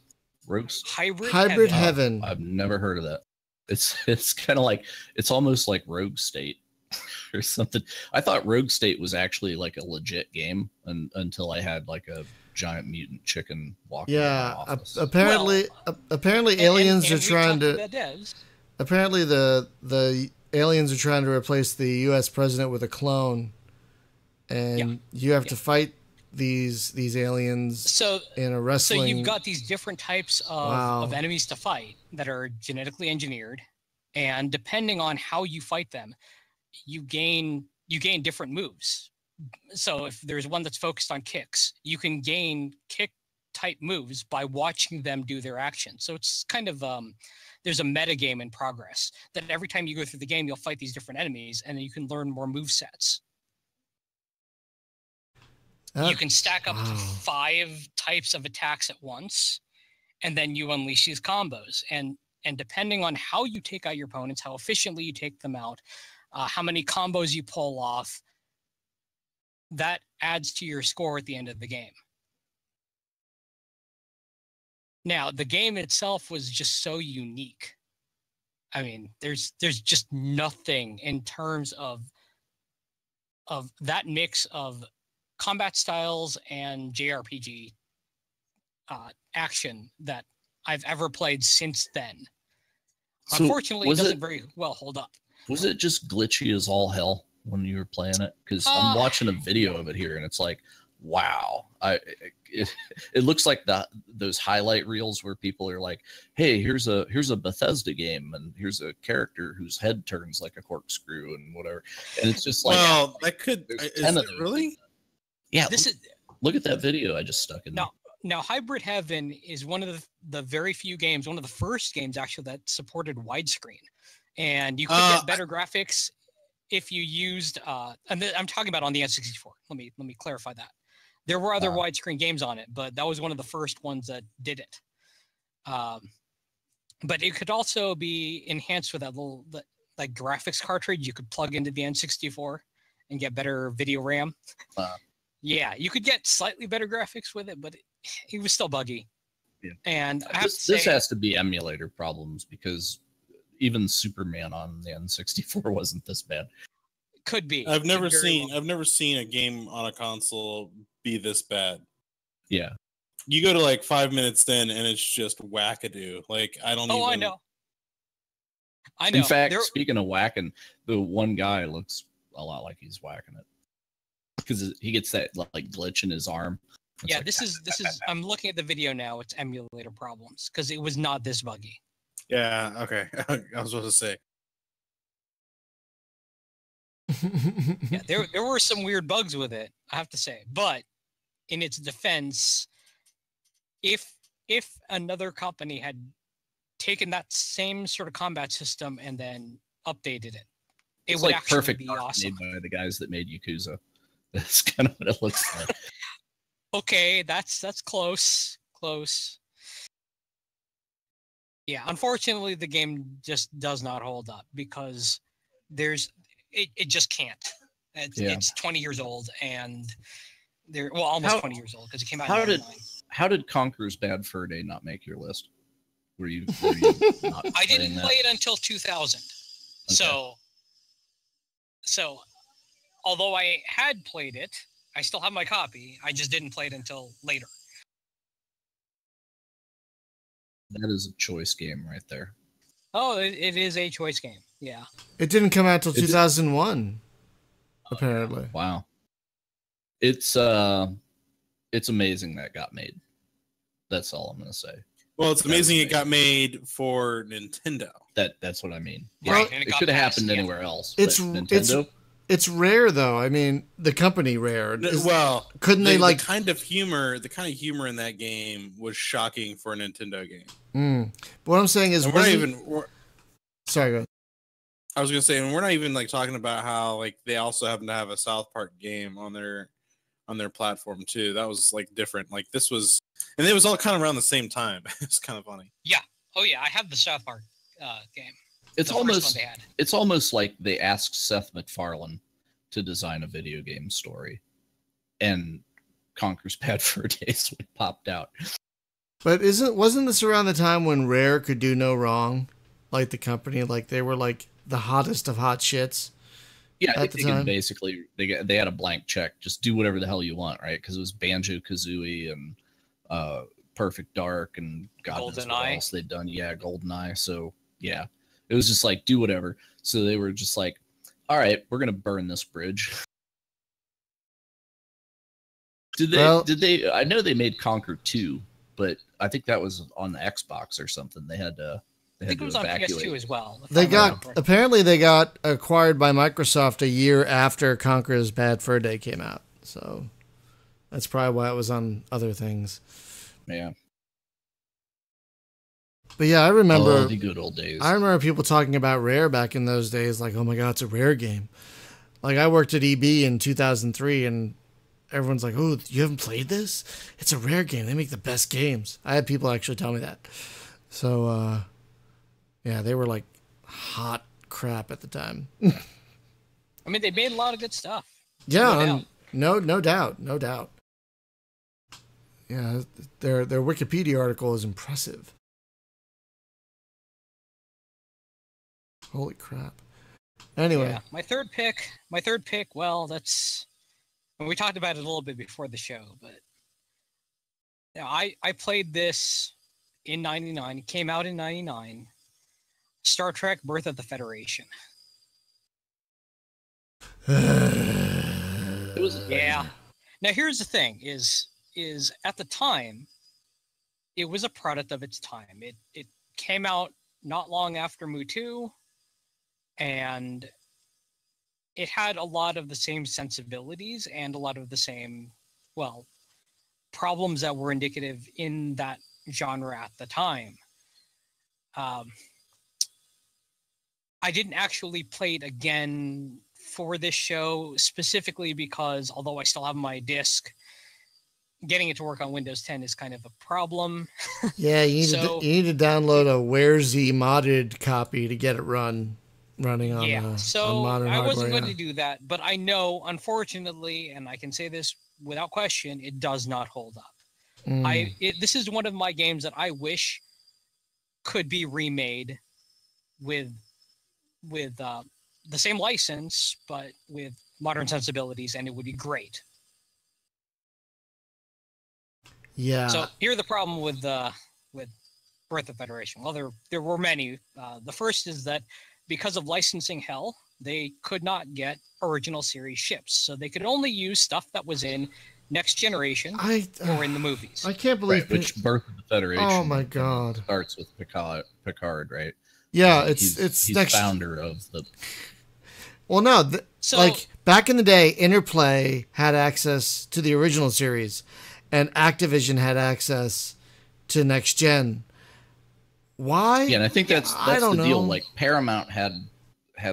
Hybrid Heaven. I've never heard of that. It's kind of like, it's almost like Rogue State or something. I thought Rogue State was actually like a legit game until I had like a giant mutant chicken walking in my office. Apparently aliens are trying to. Apparently the aliens are trying to replace the U.S. president with a clone, and you have to fight these aliens in a wrestling. So you've got these different types of enemies to fight that are genetically engineered, and depending on how you fight them, you gain different moves. So if there's one that's focused on kicks, you can gain kick type moves by watching them do their action. So it's kind of there's a meta game in progress that every time you go through the game, you'll fight these different enemies, and then you can learn more move sets. You can stack up to 5 types of attacks at once, and then you unleash these combos. And depending on how you take out your opponents, how efficiently you take them out, how many combos you pull off, that adds to your score at the end of the game. Now, the game itself was just so unique. I mean, there's just nothing in terms of that mix of combat styles and JRPG action that I've ever played since then. So unfortunately, it doesn't very well hold up. Was it just glitchy as all hell when you were playing it? Because I'm watching a video of it here, and it's like, wow. It looks like those highlight reels where people are like, hey, here's a Bethesda game, and here's a character whose head turns like a corkscrew and whatever. And it's just like, well, that could is it really? Yeah, look at that video I just stuck in. Now, Hybrid Heaven is one of the very few games, one of the first games actually that supported widescreen, and you could get better graphics if you used. And I'm talking about on the N64. Let me clarify that. There were other widescreen games on it, but that was one of the first ones that did it. But it could also be enhanced with that little like graphics cartridge you could plug into the N64 and get better video RAM. Yeah, you could get slightly better graphics with it, but it was still buggy. Yeah. And I have this, to say, this has to be emulator problems, because even Superman on the N64 wasn't this bad. could be. I've never Could very seen well. I've never seen a game on a console be this bad. Yeah. You go to like 5 minutes in and it's just wackadoo. Like I don't Oh, even I know. I know. In fact, There- speaking of whacking, the one guy looks a lot like he's whacking it, because he gets that like glitch in his arm. It's yeah, like, this is. I'm looking at the video now. It's emulator problems because it was not this buggy. Yeah, okay. I was supposed to say. Yeah, there were some weird bugs with it, I have to say. But in its defense, if another company had taken that same sort of combat system and then updated it, it it's would like actually perfect be art awesome. made by the guys that made Yakuza. That's kind of what it looks like. Okay, that's close. Close. Yeah, unfortunately the game just does not hold up because it just can't. It's 20 years old and almost 20 years old because it came out in 99. How did Conker's Bad Fur Day not make your list? Were you not I didn't playing that? play it until 2000. Okay. So although I had played it, I still have my copy. I just didn't play it until later. That is a choice game right there. Oh, it is a choice game. Yeah. It didn't come out till 2001, apparently. Wow. It's amazing that got made. That's all I'm gonna say. Well, it's amazing it amazing. got made for Nintendo. That's what I mean. Right, Yeah, and it it got could have passed, happened yeah. anywhere else. It's but Nintendo. it's rare though. I mean, the company Rare. Well, couldn't they like the kind of humor in that game was shocking for a Nintendo game. But what I'm saying is, And sorry, go ahead. I was gonna say, and we're not even like talking about how like they also happen to have a South Park game on their platform too. That was like different. Like this was, and it was all kind of around the same time. It's kind of funny. Yeah. Oh yeah, I have the South Park game. It's The first one almost they had. it's almost like they asked Seth MacFarlane to design a video game story, and Conker's Bad Fur Days popped out. But wasn't this around the time when Rare could do no wrong, like the company, like they were like the hottest of hot shits? Yeah, I At think the they time? could basically they had a blank check. Just do whatever the hell you want, right? Because it was Banjo-Kazooie and Perfect Dark and God knows what GoldenEye. else they'd done. Yeah, GoldenEye. So yeah, it was just like do whatever. So they were just like, all right, we're gonna burn this bridge. Did they? I know they made Conquer 2, but I think that was on the Xbox or something. They had to. I think it was on PS2 as well. if I They remember got correctly. apparently they got acquired by Microsoft a year after Conker's Bad Fur Day came out, so that's probably why it was on other things. Yeah. But yeah, I remember. Oh, the good old days. I remember people talking about Rare back in those days, like, "Oh my God, it's a Rare game." Like I worked at EB in 2003, and everyone's like, "Oh, you haven't played this? It's a Rare game. They make the best games." I had people actually tell me that. So, yeah, they were like hot crap at the time. I mean, they made a lot of good stuff. Yeah, No no doubt. Yeah, their Wikipedia article is impressive. Holy crap. Anyway, Yeah, my third pick. Well, we talked about it a little bit before the show, but yeah, I played this in '99. It came out in '99. Star Trek: Birth of the Federation. It was Yeah. Now here's the thing: is at the time, it was a product of its time. It came out not long after Mutu, and it had a lot of the same sensibilities and a lot of the same, well, problems that were indicative in that genre at the time. I didn't actually play it again for this show specifically because although I still have my disc, getting it to work on Windows 10 is kind of a problem. Yeah, you So- need to download a WhereZ modded copy to get it running on Yeah, on so modern I hardware. wasn't going yeah. to do that, but I know, unfortunately, and I can say this without question, it does not hold up. Mm. This is one of my games that I wish could be remade with the same license, but with modern sensibilities, and it would be great. Yeah. So here's the problem with Birth of Federation. Well, there were many. The first is that because of licensing hell, they could not get original series ships, so they could only use stuff that was in Next Generation or in the movies. I can't believe Right, which Birth of the Federation. Oh my God. Starts with Picard, right? Yeah, he's it's next founder of the. Well, no, So- like back in the day, Interplay had access to the original series, and Activision had access to Next Gen. Why? Yeah, and I think that's I don't the deal. know. Like Paramount had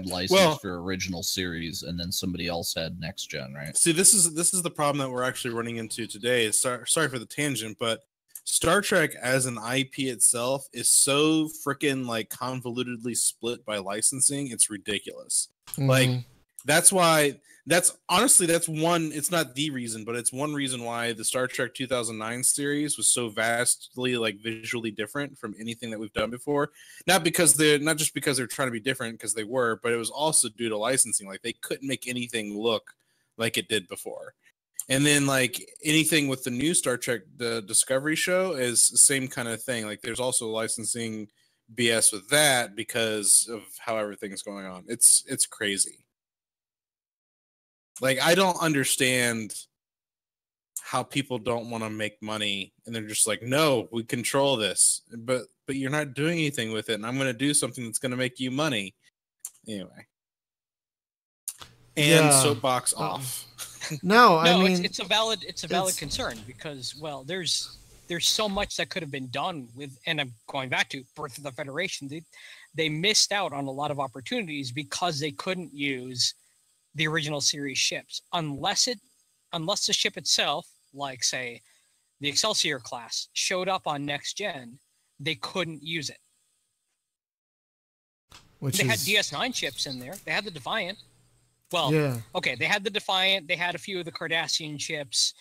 license Well- for original series, and then somebody else had Next Gen, right? See, this is the problem that we're actually running into today. Sorry for the tangent, but Star Trek as an IP itself is so freaking like convolutedly split by licensing. It's ridiculous. Like Mhm. that's why. That's honestly that's one. It's not the reason, but it's one reason why the Star Trek 2009 series was so vastly like visually different from anything that we've done before. Not just because they're trying to be different, because they were, but it was also due to licensing. Like they couldn't make anything look like it did before. And then like anything with the new Star Trek, the Discovery show is the same kind of thing. Like there's also licensing BS with that because of how everything's going on. It's crazy. Like I don't understand how people don't want to make money and they're just like, no, we control this, but you're not doing anything with it, and I'm going to do something that's going to make you money anyway. And Yeah. soapbox off. No, I No, mean, it's a valid it's- concern because, well, there's so much that could have been done with, and I'm going back to Birth of the Federation. They missed out on a lot of opportunities because they couldn't use the original series ships unless the ship itself, like say the Excelsior class, showed up on Next Gen. They couldn't use it. which They had is DS9 ships in there. They had the Defiant. Well, yeah. okay, they had the Defiant. They had a few of the Cardassian ships,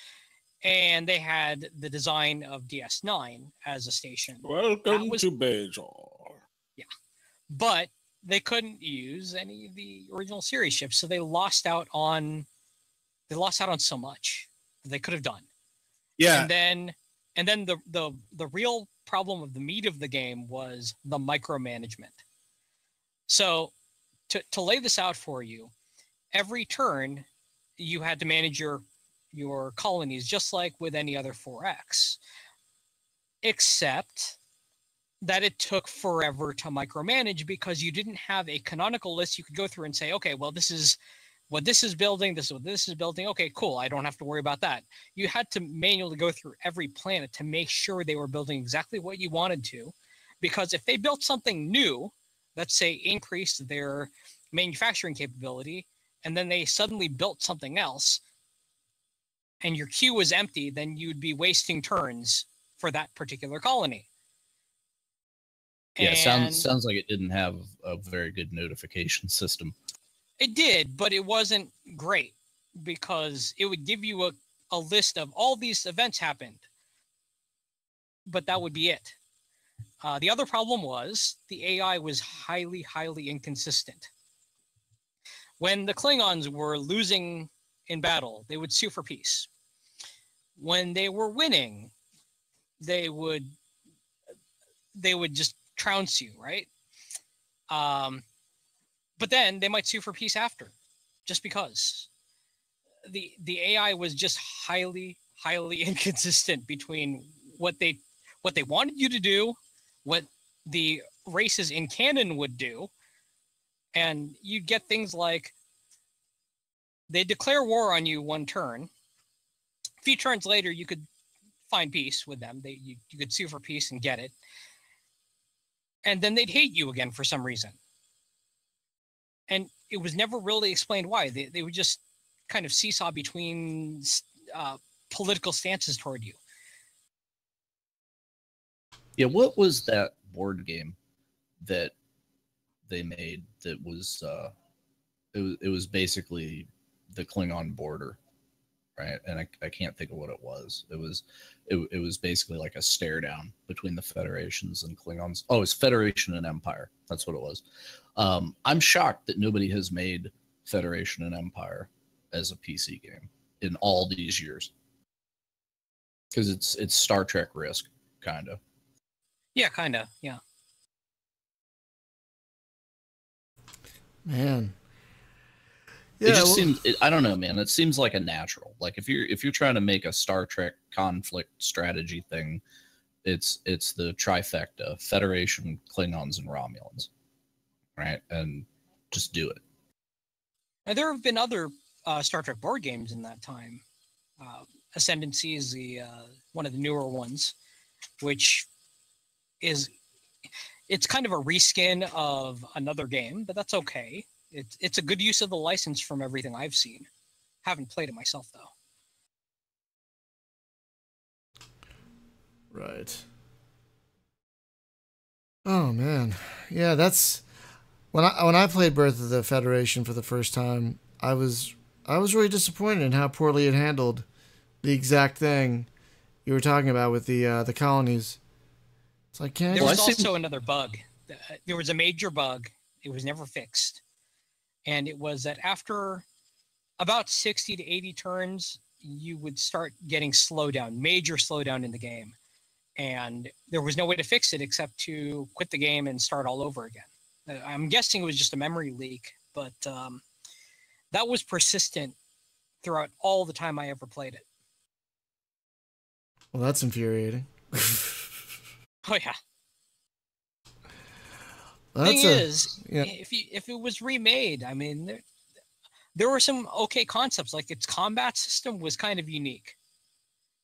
and they had the design of DS9 as a station. Welcome was- to Bajor. But they couldn't use any of the original series ships, so they lost out on so much that they could have done. Yeah, And then the real problem of the meat of the game was the micromanagement. So to lay this out for you, every turn you had to manage your colonies just like with any other 4X, except that it took forever to micromanage because you didn't have a canonical list you could go through and say, okay, well, this is what this is building, this is what this is building. Okay, cool. I don't have to worry about that. You had to manually go through every planet to make sure they were building exactly what you wanted to. Because if they built something new, let's say increased their manufacturing capability, and then they suddenly built something else, and your queue was empty, then you'd be wasting turns for that particular colony. Yeah, And sounds like it didn't have a very good notification system. it did, but it wasn't great because it would give you a list of all these events happened, but that would be it. The other problem was the AI was highly, highly inconsistent. When the Klingons were losing in battle, they would sue for peace. When they were winning, they would just trounce you, right? But then they might sue for peace after, just because the AI was just highly, highly inconsistent between what they wanted you to do, what the races in canon would do, and you get things like they declare war on you one turn. A few turns later, you could find peace with them. You could sue for peace and get it. And then they'd hate you again for some reason. And it was never really explained why. They would just kind of seesaw between political stances toward you. Yeah, what was that board game that they made that was it was basically the Klingon border, right? And I can't think of what it was. It was basically like a stare down between the Federations and Klingons. Oh, it's Federation and Empire. That's what it was. I'm shocked that nobody has made Federation and Empire as a PC game in all these years, because it's Star Trek Risk, kind of. Yeah, kind of. Yeah. Man. It just seems, I don't know, man. It seems like a natural. Like if you're trying to make a Star Trek conflict strategy thing, it's the trifecta: Federation, Klingons, and Romulans, right? And just do it. And there have been other Star Trek board games in that time. Ascendancy is the one of the newer ones, which it's kind of a reskin of another game, but that's okay. It's a good use of the license from everything I've seen. Haven't played it myself though. Right. Oh man, yeah. That's when I played Birth of the Federation for the first time. I was really disappointed in how poorly it handled the exact thing you were talking about with the colonies. It's like, can't there was also another bug. There was a major bug. It was never fixed, and it was that after about 60 to 80 turns, you would start getting major slowdown in the game. And there was no way to fix it except to quit the game and start all over again. I'm guessing it was just a memory leak, but that was persistent throughout all the time I ever played it. Well, that's infuriating. Oh yeah. Well, Thing is, if it was remade, I mean, there were some okay concepts. Like its combat system was kind of unique.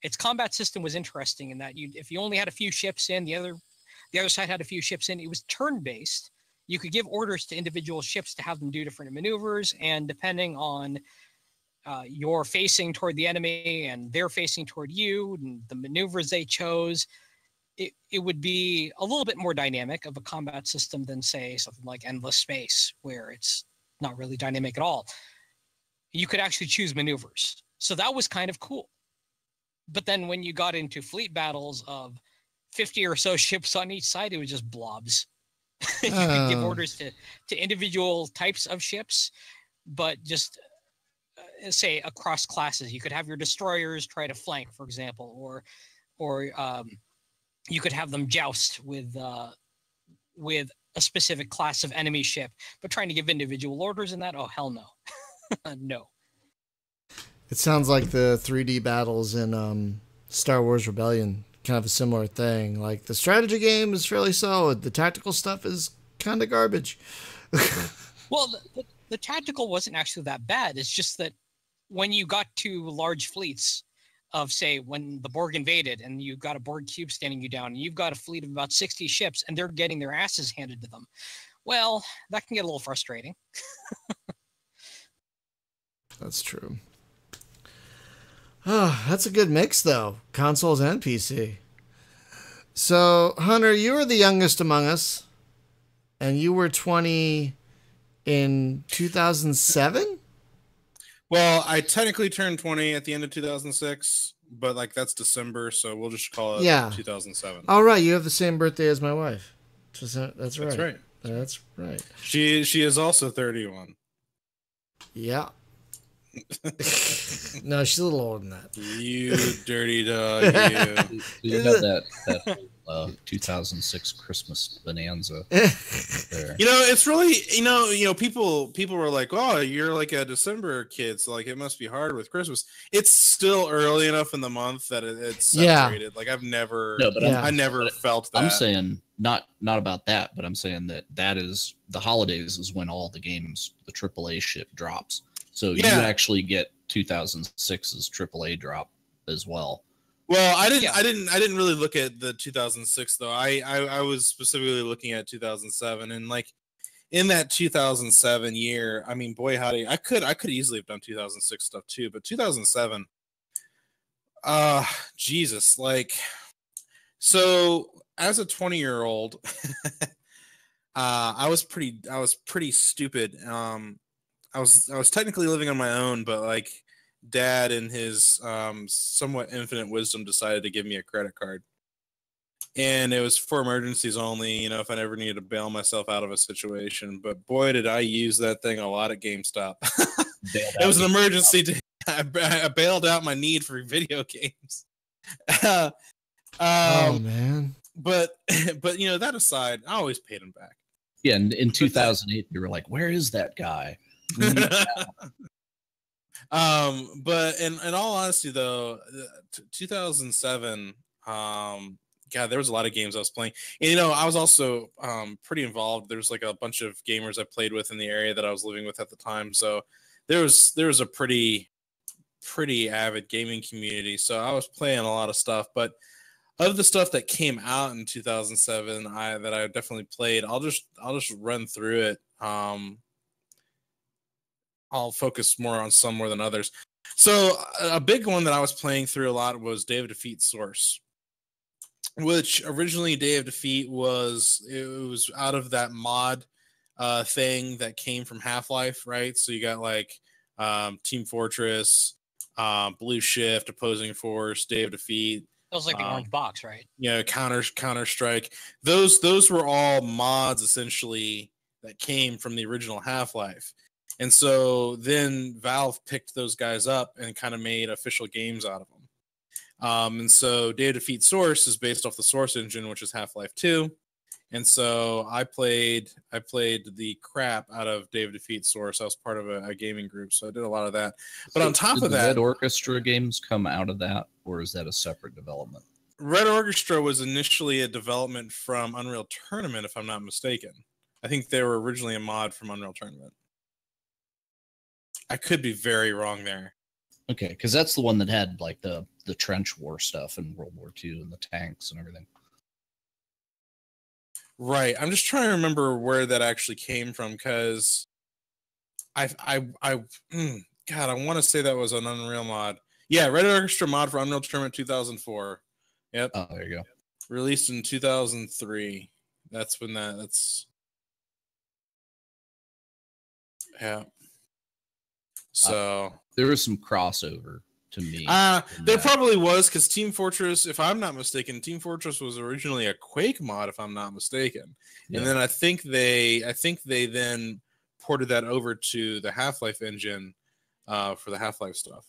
Its combat system was interesting in that if you only had a few ships in, the other side had a few ships in. It was turn-based. You could give orders to individual ships to have them do different maneuvers, and depending on you're facing toward the enemy and they're facing toward you, and the maneuvers they chose, it would be a little bit more dynamic of a combat system than, say, something like Endless Space, where it's not really dynamic at all. You could actually choose maneuvers. So that was kind of cool. But then when you got into fleet battles of 50 or so ships on each side, it was just blobs. You could give orders to individual types of ships, but just say across classes. You could have your destroyers try to flank, for example, or you could have them joust with a specific class of enemy ship, but trying to give individual orders in that, oh hell no. No. It sounds like the 3D battles in Star Wars Rebellion, kind of a similar thing. Like the strategy game is fairly solid, the tactical stuff is kind of garbage. Well, the tactical wasn't actually that bad. It's just that when you got to large fleets of, say, when the Borg invaded and you've got a Borg cube standing you down and you've got a fleet of about 60 ships and they're getting their asses handed to them, well, that can get a little frustrating. That's true. Oh, that's a good mix, though. Consoles and PC. So, Hunter, you were the youngest among us, and you were 20 in 2007? Well, I technically turned 20 at the end of 2006, but like that's December, so we'll just call it 2007. All right, you have the same birthday as my wife. That's right. That's right. That's right. She is also 31. Yeah. No, she's a little older than that. You dirty dog, you. You have that 2006 Christmas bonanza there. You know, it's really, you know, people were like, "Oh, you're like a December kid, so like it must be hard with Christmas." It's still early enough in the month that it's separated. Like I've never, I never felt that. I'm saying not about that, but I'm saying that is the holidays is when all the games, the AAA shit drops. So you actually get 2006's AAA drop as well. Well, I didn't really look at the 2006 though. I was specifically looking at 2007, and like in that 2007 year, I mean, boy howdy, I could easily have done 2006 stuff too, but 2007, Jesus, like, so as a 20-year-old, I was pretty stupid. I was technically living on my own, but like dad in his somewhat infinite wisdom decided to give me a credit card. And it was for emergencies only, you know, if I ever needed to bail myself out of a situation. But boy, did I use that thing a lot at GameStop. It was an emergency. I bailed out my need for video games. Oh man. But you know, that aside, I always paid him back. Yeah, in 2008, you were like, "Where is that guy?" But in all honesty, though, 2007, God, there was a lot of games I was playing. And, you know, I was also pretty involved. There's like a bunch of gamers I played with in the area that I was living with at the time. So there was a pretty avid gaming community. So I was playing a lot of stuff. But of the stuff that came out in 2007, that I definitely played, I'll just run through it. I'll focus more on some more than others. So a big one that I was playing through a lot was Day of Defeat Source, which originally Day of Defeat was out of that mod thing that came from Half-Life, right? So you got like Team Fortress, Blue Shift, Opposing Force, Day of Defeat. That was like the orange box, right? Yeah, Counter-Strike. Those were all mods essentially that came from the original Half-Life. And so then Valve picked those guys up and kind of made official games out of them. And so Day of Defeat Source is based off the Source engine, which is Half-Life 2. And so I played the crap out of Day of Defeat Source. I was part of a gaming group, so I did a lot of that. But on top of that, Red Orchestra games come out of that, or is that a separate development? Red Orchestra was initially a development from Unreal Tournament, if I'm not mistaken. I think they were originally a mod from Unreal Tournament. I could be very wrong there. Okay, because that's the one that had like the trench war stuff in World War II and the tanks and everything. Right. I'm just trying to remember where that actually came from, because God, I want to say that was an Unreal mod. Yeah, Red Orchestra mod for Unreal Tournament 2004. Yep. Oh, there you go. Released in 2003. That's when that's. Yeah. So there was some crossover to me. There probably was, because Team Fortress, if I'm not mistaken, Team Fortress was originally a Quake mod, if I'm not mistaken. Yeah. And then I think they then ported that over to the Half-Life engine for the Half-Life stuff.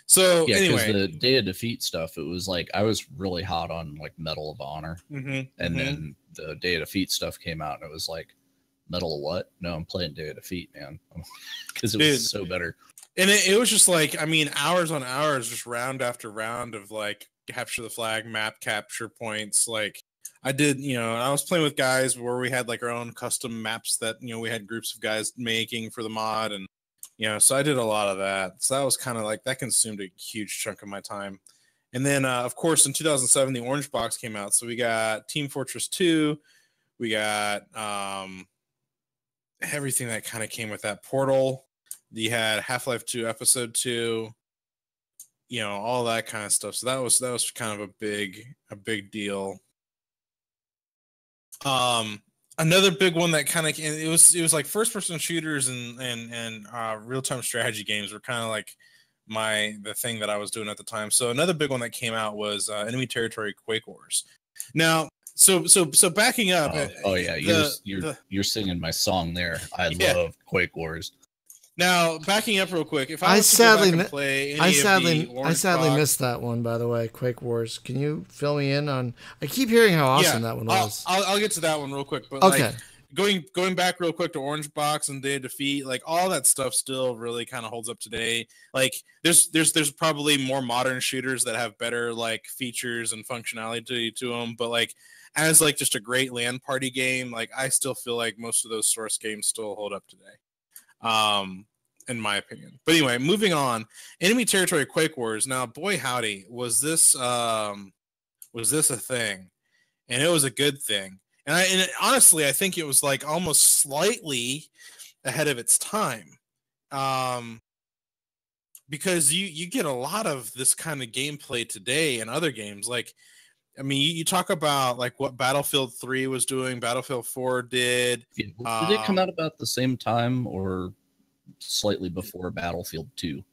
So yeah, anyway, because the Day of Defeat stuff, it was like I was really hot on like Medal of Honor, and then the Day of Defeat stuff came out, and it was like, Medal of what? No, I'm playing Day of Defeat, man, because it was so better. And it was just like, I mean, hours on hours, just round after round of like capture the flag, map capture points. Like I did, you know, I was playing with guys where we had like our own custom maps that, you know, we had groups of guys making for the mod, and you know, so I did a lot of that. So that was kind of like, that consumed a huge chunk of my time. And then, of course, in 2007, the Orange Box came out. So we got Team Fortress 2. We got everything that kind of came with that. Portal. You had Half-Life 2 Episode 2. You know, all that kind of stuff. So that was kind of a big deal. Another big one that kind of, it was like first person shooters and real-time strategy games were kind of like the thing that I was doing at the time. So another big one that came out was Enemy Territory Quake Wars. Now, so backing up. Oh yeah, you're singing my song there. I love Quake Wars. Now, backing up real quick, if I sadly missed that one, by the way, Quake Wars. Can you fill me in on? I keep hearing how awesome that one was. I'll get to that one real quick, but okay. Like going back real quick to Orange Box and Day of Defeat, like all that stuff still really kind of holds up today. Like there's probably more modern shooters that have better like features and functionality to them, but like as like just a great LAN party game, like I still feel like most of those Source games still hold up today. In my opinion. But anyway, moving on. Enemy Territory Quake Wars. Now, boy howdy, was this a thing? And it was a good thing. And honestly, I think it was like almost slightly ahead of its time. because you get a lot of this kind of gameplay today in other games. Like, I mean, you talk about like what Battlefield 3 was doing, Battlefield 4 did. Yeah, did it come out about the same time or slightly before Battlefield 2?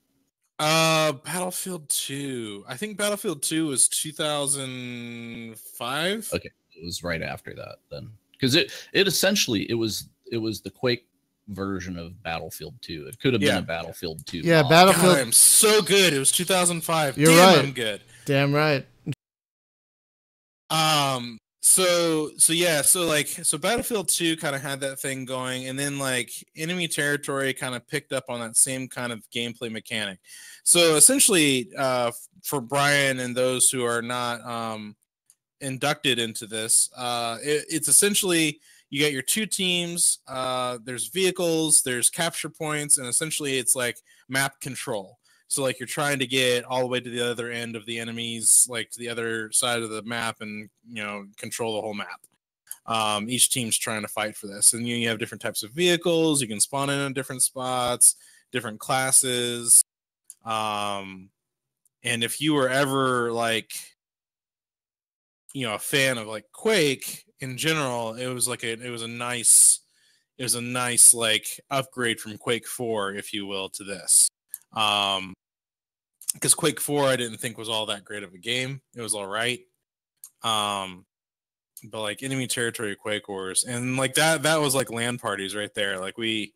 Battlefield 2. I think Battlefield 2 was 2005. Okay, it was right after that then, because it essentially it was the Quake version of Battlefield 2. It could have been a Battlefield 2. Yeah, mod. Battlefield. God, I'm so good. It was 2005. You're Damn, right. I'm good. Damn right. So Battlefield 2 kind of had that thing going, and then like Enemy Territory kind of picked up on that same kind of gameplay mechanic. So essentially, for Brian and those who are not inducted into this, it's essentially you got your two teams, there's vehicles, there's capture points, and essentially it's like map control. So like you're trying to get all the way to the other end of the enemies, like to the other side of the map, and control the whole map. Each team's trying to fight for this, and you have different types of vehicles. You can spawn in different spots, different classes. And if you were ever like a fan of like Quake in general, it was a nice like upgrade from Quake 4, if you will, to this. Because Quake 4 I didn't think was all that great of a game. It was all right. But like Enemy Territory Quake Wars, and like that was like LAN parties right there. Like we'd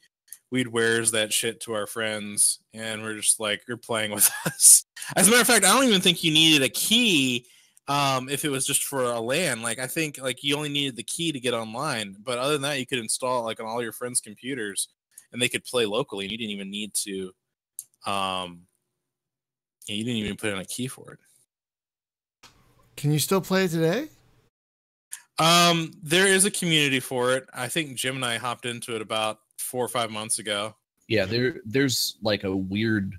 wears that shit to our friends, and we're just like, you're playing with us. As a matter of fact, I don't even think you needed a key if it was just for a LAN. Like I think like you only needed the key to get online, but other than that, you could install it like on all your friends' computers, and they could play locally. And you didn't even need to. You didn't even put in a key for it. Can you still play today? There is a community for it. I think Jim and I hopped into it about 4 or 5 months ago. Yeah, there's like a weird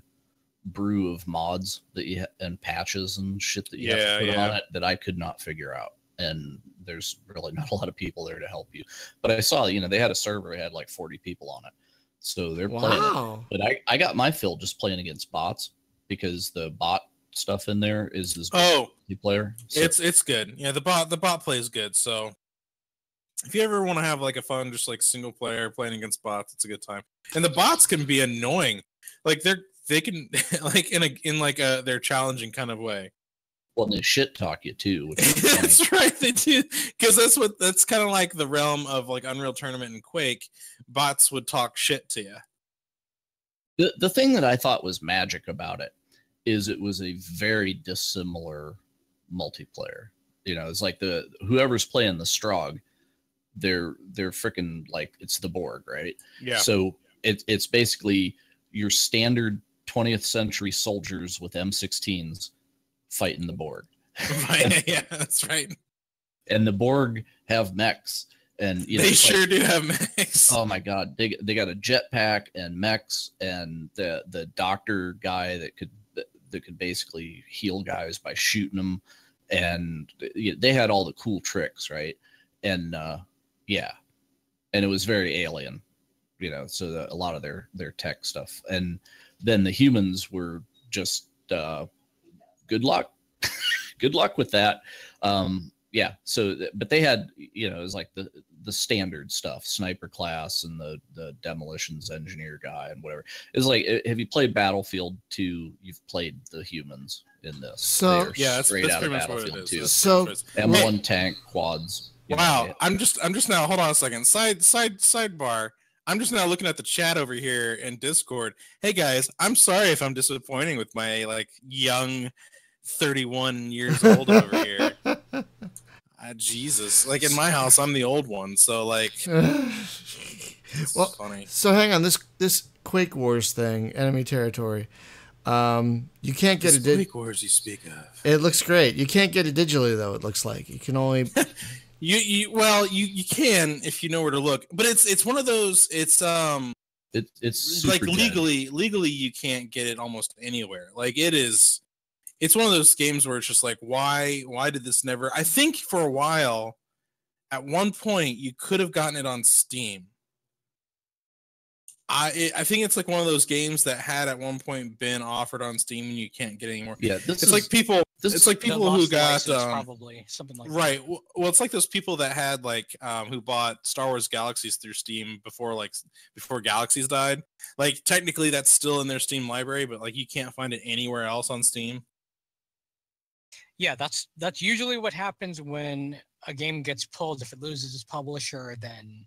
brew of mods that and patches and shit that you have to put on it that I could not figure out. And there's really not a lot of people there to help you. But I saw, they had a server that had like 40 people on it. So they're playing it. But I got my fill just playing against bots, because the bot stuff in there is multiplayer. So. It's good. Yeah, the bot plays good. So if you ever want to have like a fun, just like single player playing against bots, it's a good time. And the bots can be annoying. Like they can like in their challenging kind of way. Well, they shit talk you too. Which that's right, they do, because that's kind of like the realm of like Unreal Tournament and Quake. Bots would talk shit to you. The thing that I thought was magic about it is it was a very dissimilar multiplayer. It's like whoever's playing the Strogg, they're freaking like, it's the Borg, right? Yeah. So it's basically your standard 20th century soldiers with M16s fighting the Borg. Yeah, that's right. And the Borg have mechs. And they sure do have mechs. Oh my god, they got a jetpack and mechs, and the doctor guy that could basically heal guys by shooting them, and they had all the cool tricks, right? And and it was very alien, so a lot of their tech stuff. And then the humans were just good luck, good luck with that. Yeah. So, but they had, it was like the standard stuff, sniper class and the demolitions engineer guy and whatever. It's like, have you played Battlefield 2? You've played the humans in this. So that's straight out pretty of much what it Battlefield is. 2. So M1 tank quads. Wow. I'm just now, hold on a second. Sidebar. I'm just now looking at the chat over here in Discord. Hey guys, I'm sorry if I'm disappointing with my like young 31 years old over here. Jesus, like in my house, I'm the old one, so like. Well, funny. So hang on, this Quake Wars thing, Enemy Territory. You can't get Quake Wars you speak of. It looks great. You can't get it digitally though. It looks like you can only. You can if you know where to look, but it's one of those. It's like legally you can't get it almost anywhere. Like it is. It's one of those games where it's just like, why did this never? I think for a while, at one point, you could have gotten it on Steam. I think it's like one of those games that had at one point been offered on Steam and you can't get anymore. Yeah, It's like people who got probably something like right. That. Well, it's like those people that had like who bought Star Wars Galaxies through Steam before Galaxies died. Like technically that's still in their Steam library, but like you can't find it anywhere else on Steam. Yeah, that's usually what happens when a game gets pulled. If it loses its publisher, then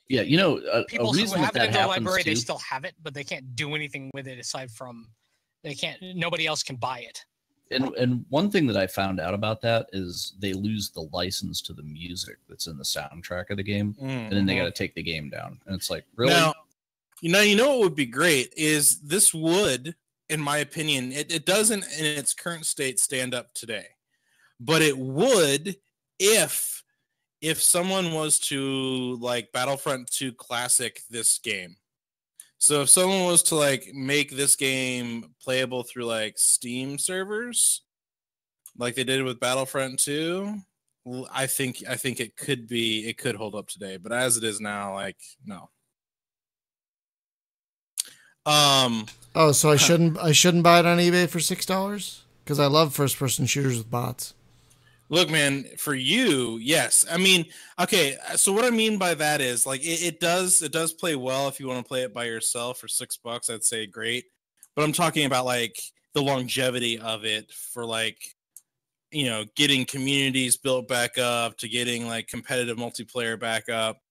yeah, people a reason who have that it in their happens library, too, they still have it, but they can't do anything with it aside from nobody else can buy it. And one thing that I found out about that is they lose the license to the music that's in the soundtrack of the game, and then they got to take the game down. And it's like, really? Now, you know what would be great is this would, in my opinion, it doesn't in its current state stand up today, but it would if someone was to like Battlefront 2 Classic this game. So if someone was to like make this game playable through like Steam servers, like they did with Battlefront 2, I think it could hold up today. But as it is now, like no. So I shouldn't buy it on eBay for $6 because I love first person shooters with bots. Look, man, for you, yes. I mean, okay. So what I mean by that is like it does play well if you want to play it by yourself for $6. I'd say great, but I'm talking about like the longevity of it for like getting communities built back up to getting like competitive multiplayer back up,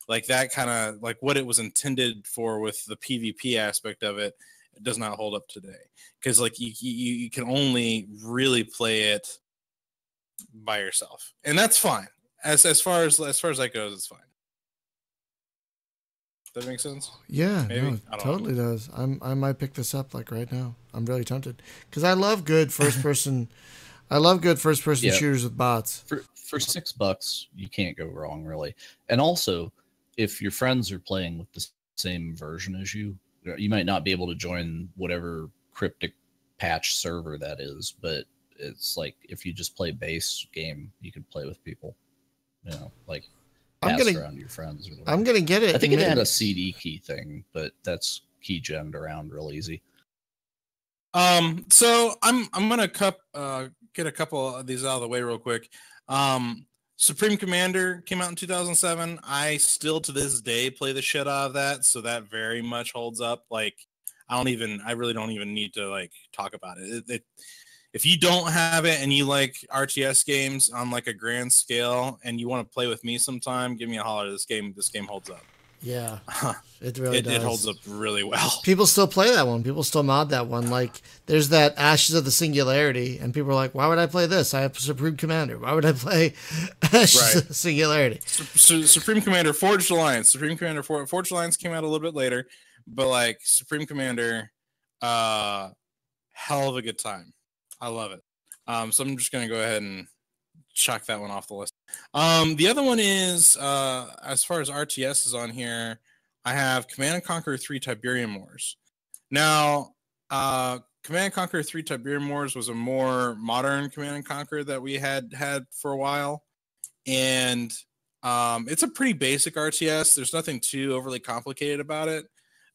like that kind of like what it was intended for with the PvP aspect of it. It does not hold up today because like you can only really play it by yourself, and that's fine. As far as that goes, it's fine. Does that make sense? Yeah, maybe. No, it totally does. I might pick this up like right now. I'm really tempted because I love good first person. I love good first person shooters with bots. For $6, you can't go wrong, really. And also, if your friends are playing with the same version as you might not be able to join whatever cryptic patch server that is, but it's like if you just play base game, you can play with people, like around your friends. Or I'm gonna get it. I think it had a CD key thing, but that's key gemmed around real easy. So I'm gonna get a couple of these out of the way real quick. Supreme Commander came out in 2007. I still to this day play the shit out of that, so that very much holds up. Like I really don't even need to like talk about it. If you don't have it and you like RTS games on like a grand scale and you want to play with me sometime, give me a holler. This game holds up. Yeah, it really does. It holds up really well. People still play that one. People still mod that one. Like, there's that Ashes of the Singularity, and people are like, why would I play this? I have Supreme Commander. Why would I play Ashes of the Singularity? Supreme Commander Forged Alliance. Supreme Commander Forged Alliance came out a little bit later, but like Supreme Commander, hell of a good time. I love it. So I'm just going to go ahead and chuck that one off the list. The other one is, as far as RTS is on here, I have Command & Conquer 3 Tiberium Wars. Now, Command & Conquer 3 Tiberium Wars was a more modern Command & Conquer that we had for a while. And it's a pretty basic RTS. There's nothing too overly complicated about it.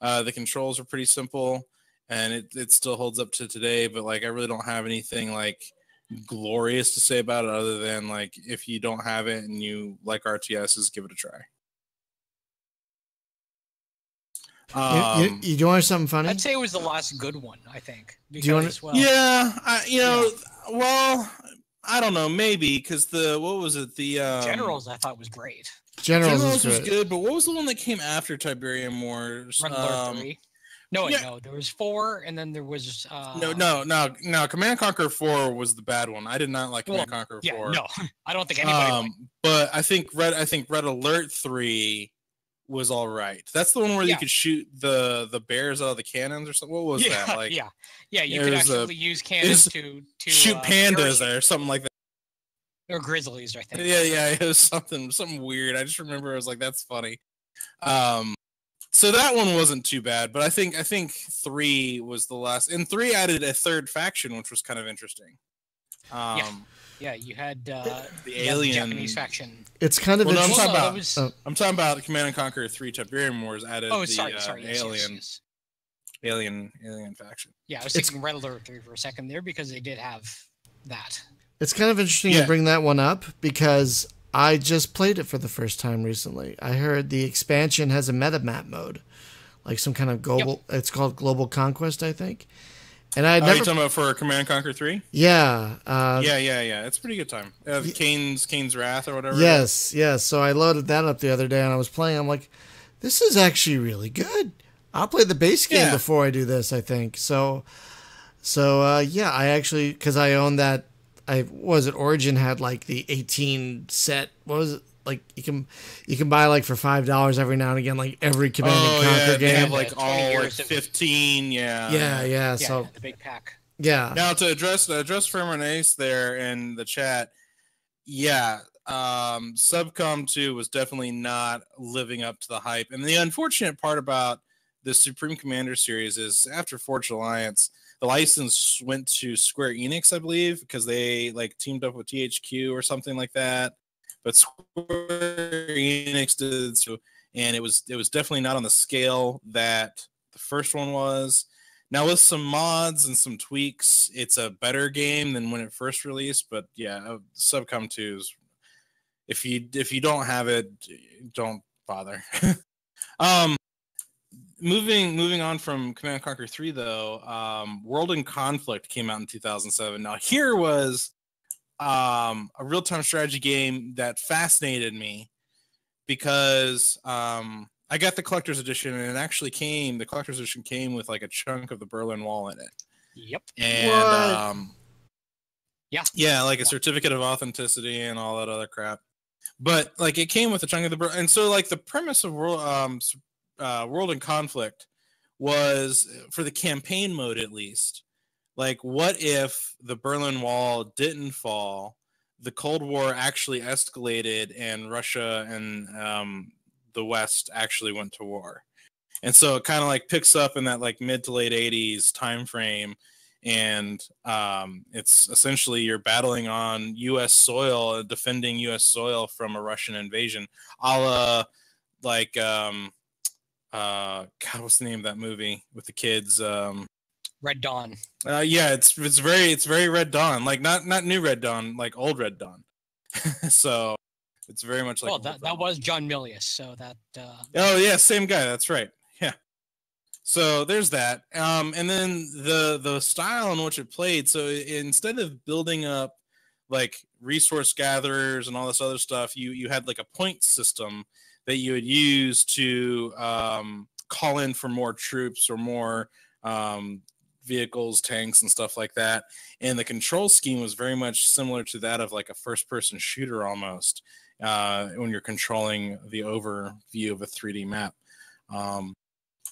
The controls are pretty simple. And it still holds up to today, but like I really don't have anything like glorious to say about it other than like if you don't have it and you like RTSs, give it a try. You want something funny? I'd say it was the last good one. I think. Do you want? Yeah, well, I don't know, maybe because what was it? The Generals I thought was great. Generals was good, but what was the one that came after Tiberium Wars? Red Alert 3. No, there was 4, and then there was no. Command & Conquer 4 was the bad one. I did not like Command & Conquer 4. No, I don't think anybody. But I think Red Alert 3 was all right. That's the one where you could shoot the bears out of the cannons or something. What was that? Like, you could actually use cannons to shoot pandas or something like that. Or grizzlies, I think. Yeah, it was something weird. I just remember I was like, that's funny. So that one wasn't too bad, but I think 3 was the last, and 3 added a third faction, which was kind of interesting. Yeah, you had The the Alien. Japanese faction. It's kind of Well, no, I'm interesting. talking that about. was. I'm talking about Command and Conquer 3 Tiberium Wars added Oh, the sorry, yes, Alien, yes. Alien faction. Yeah, I was It's- thinking Red Alert 3 for a second there because they did have that. It's kind of interesting Yeah. to bring that one up because I just played it for the first time recently. I heard the expansion has a meta map mode, like some kind of global. It's called Global Conquest, I think. And I Oh, never. you talking about for Command and Conquer 3? Yeah. Yeah. It's a pretty good time. Kane's Wrath or whatever. Yes. So I loaded that up the other day and I was playing. I'm like, this is actually really good. I'll play the base game Yeah. before I do this, I think. So yeah, I actually, because I own that. Origin had like the 18 set. What was it? Like you can buy like for $5 every now and again, like every Command and Conquer They game. have like 20 all like years of- 15. Yeah. Yeah, So the big pack. yeah, Now to address Firm Ace there in the chat, yeah, Subcom 2 was definitely not living up to the hype. And the unfortunate part about the Supreme Commander series is after Forge Alliance, the license went to Square Enix, I believe, because they like teamed up with THQ or something like that. But Square Enix did so, and it was definitely not on the scale that the first one was. Now with some mods and some tweaks, it's a better game than when it first released. But yeah, Subcom 2 is, if you don't have it, don't bother. Moving on from Command & Conquer 3 though, World in Conflict came out in 2007. Now here was a real-time strategy game that fascinated me because I got the collector's edition, and it actually the collector's edition came with like a chunk of the Berlin Wall in it. Yep. And yeah, like a certificate of authenticity and all that other crap. But like it came with a chunk of the Berlin, and so like the premise of World in Conflict was, for the campaign mode at least, like what if the Berlin Wall didn't fall, the Cold War actually escalated, and Russia and the West actually went to war. And so it kind of like picks up in that like mid to late 80s time frame, and it's essentially you're battling on U.S. soil, defending U.S. soil from a Russian invasion, a la like God, what's the name of that movie with the kids? Red Dawn. Yeah, it's very Red Dawn, like not new Red Dawn, like old Red Dawn. So it's very much like. Well, that was John Milius, so that. Oh yeah, same guy. That's right. Yeah. So there's that. And then the style in which it played. So instead of building up like resource gatherers and all this other stuff, you had like a point system that you would use to call in for more troops or more vehicles, tanks, and stuff like that. And the control scheme was very much similar to that of like a first-person shooter almost, when you're controlling the overview of a 3D map.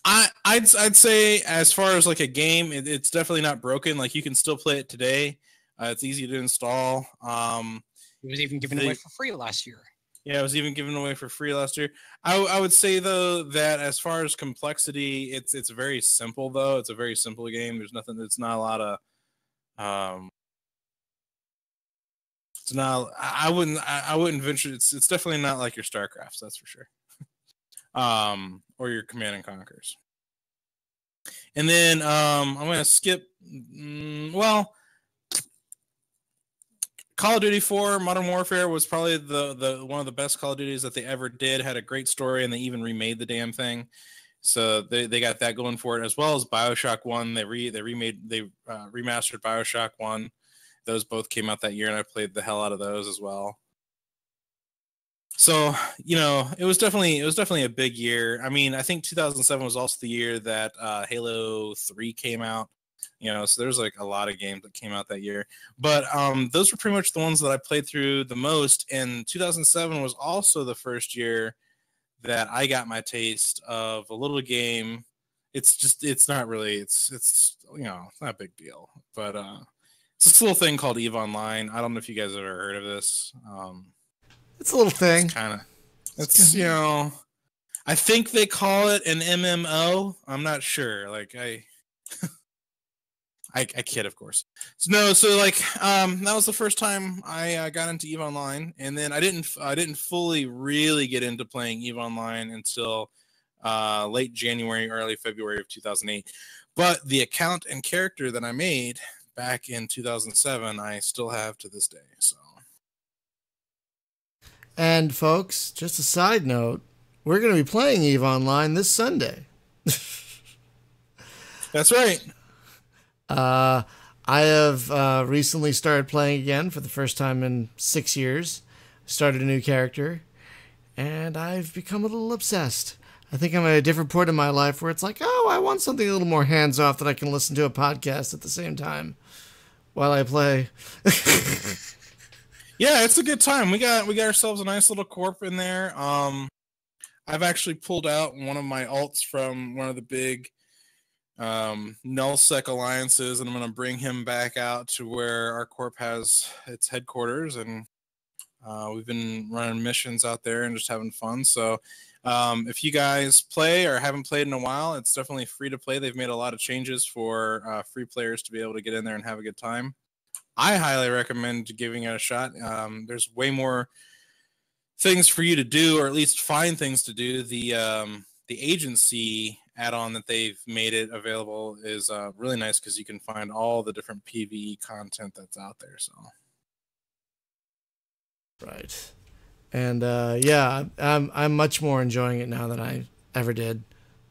I'd say as far as like a game, it's definitely not broken. Like you can still play it today. It's easy to install. It was even given away for free last year. Yeah, it was even given away for free last year. I would say though that as far as complexity, it's very simple though. It's a very simple game. There's nothing. It's not a lot of. It's not. I wouldn't venture. It's definitely not like your StarCrafts. That's for sure. Or your Command and Conquers. And then I'm gonna skip. Well. Call of Duty 4 Modern Warfare was probably the one of the best Call of Duties that they ever did. Had a great story, and they even remade the damn thing. So they got that going for it, as well as BioShock 1. They remastered BioShock 1. Those both came out that year, and I played the hell out of those as well. So, it was definitely a big year. I mean, I think 2007 was also the year that Halo 3 came out. So there's like a lot of games that came out that year, but those were pretty much the ones that I played through the most. And 2007 was also the first year that I got my taste of a little game. It's not a big deal, but it's this little thing called EVE Online. I don't know if you guys have ever heard of this. It's a little thing. I think they call it an MMO. I'm not sure. Like I kid, of course. So, no, so like that was the first time I got into EVE Online, and then I didn't fully really get into playing EVE Online until late January, early February of 2008. But the account and character that I made back in 2007, I still have to this day. So, And folks, just a side note, we're going to be playing EVE Online this Sunday. that's right. I have recently started playing again for the first time in 6 years. Started a new character, and I've become a little obsessed. I think I'm at a different point in my life where it's like, oh, I want something a little more hands-off that I can listen to a podcast at the same time while I play. Yeah, it's a good time. We got ourselves a nice little corp in there. I've actually pulled out one of my alts from one of the big nullsec alliances, and I'm going to bring him back out to where our corp has its headquarters, and we've been running missions out there and just having fun. So if you guys play or haven't played in a while, it's definitely free to play. They've made a lot of changes for free players to be able to get in there and have a good time. I highly recommend giving it a shot. There's way more things for you to do, or at least find things to do. The agency add-on that they've made it available is really nice because you can find all the different PvE content that's out there. So, Right. And yeah, I'm much more enjoying it now than I ever did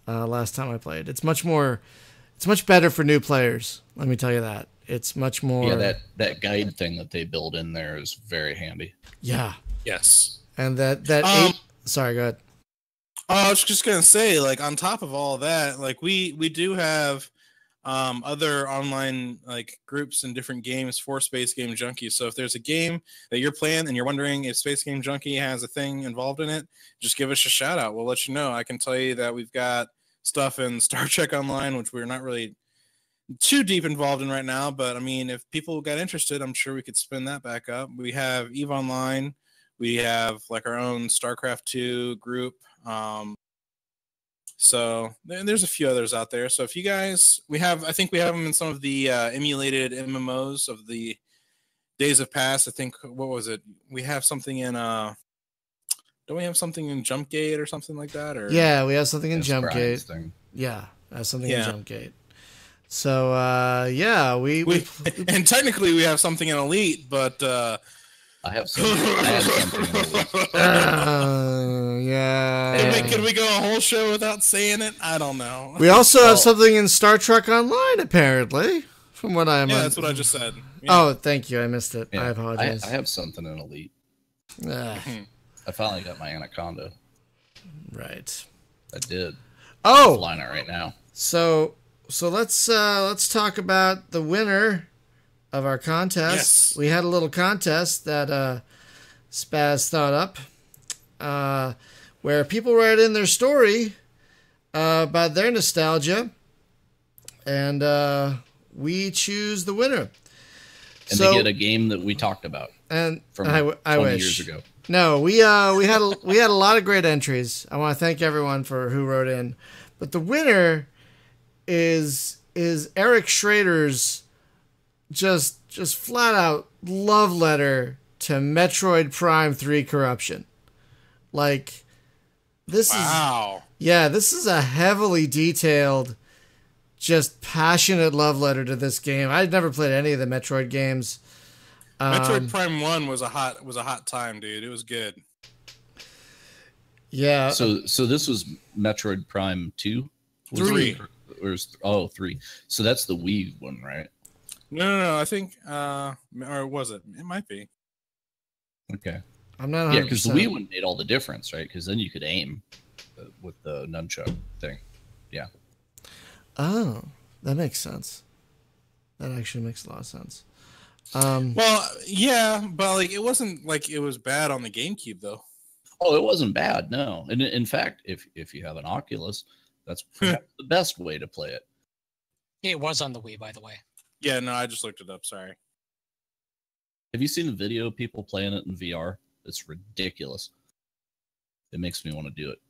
last time I played. It's much better for new players. Let me tell you that. It's much more. Yeah, that guide thing that they build in there is very handy. Yeah. yes. And sorry, go ahead. I was just gonna say, like, on top of all that, like we do have other online like groups and different games for Space Game Junkie. So if there's a game that you're playing and you're wondering if Space Game Junkie has a thing involved in it, just give us a shout out. We'll let you know. I can tell you that we've got stuff in Star Trek Online, which we're not really too deep involved in right now, but I mean, if people got interested, I'm sure we could spin that back up. We have EVE Online. We have like our own StarCraft 2 group. So there's a few others out there. So if you guys, I think we have them in some of the emulated MMOs of the Days of Past. I think, what was it? We have something in, don't we have something in Jumpgate or something like that? Or Yeah, we have something in Jumpgate. Thing. Yeah, I have something in Jumpgate. So yeah, we and technically we have something in Elite, but I have something in Elite. Yeah. Could we go a whole show without saying it? I don't know. We also have something in Star Trek Online, apparently, from what I'm. Yeah, that's what I just said. Yeah. Oh, thank you. I missed it. Yeah, I apologize. I have something in Elite. I finally got my Anaconda. Right. I did. Oh, I'm flying it right now. So let's talk about the winner of our contest. Yes. We had a little contest that Spaz thought up, where people write in their story about their nostalgia, and we choose the winner. And they get a game that we talked about. And from I 20 wish. years ago. No, we had a lot of great entries. I want to thank everyone for who wrote in, but the winner is Eric Schrader's just flat out love letter to Metroid Prime 3 Corruption. Like, this is a heavily detailed, just passionate love letter to this game. I'd never played any of the Metroid games. Metroid Prime 1 was a hot time, dude. It was good. Yeah. So this was Metroid Prime 2? 3. Or 3. So that's the Wii one, right? No. I think, or was it? It might be. Okay. I'm not 100%. Yeah, because the Wii one made all the difference, right? Because then you could aim with the nunchuck thing. Yeah. Oh, that makes sense. That actually makes a lot of sense. Well, yeah, but like it wasn't like it was bad on the GameCube though. Oh, it wasn't bad, no. And in fact, if you have an Oculus, that's perhaps the best way to play it. It was on the Wii, by the way. Yeah, no, I just looked it up. Sorry. Have you seen the video of people playing it in VR? It's ridiculous. It makes me want to do it.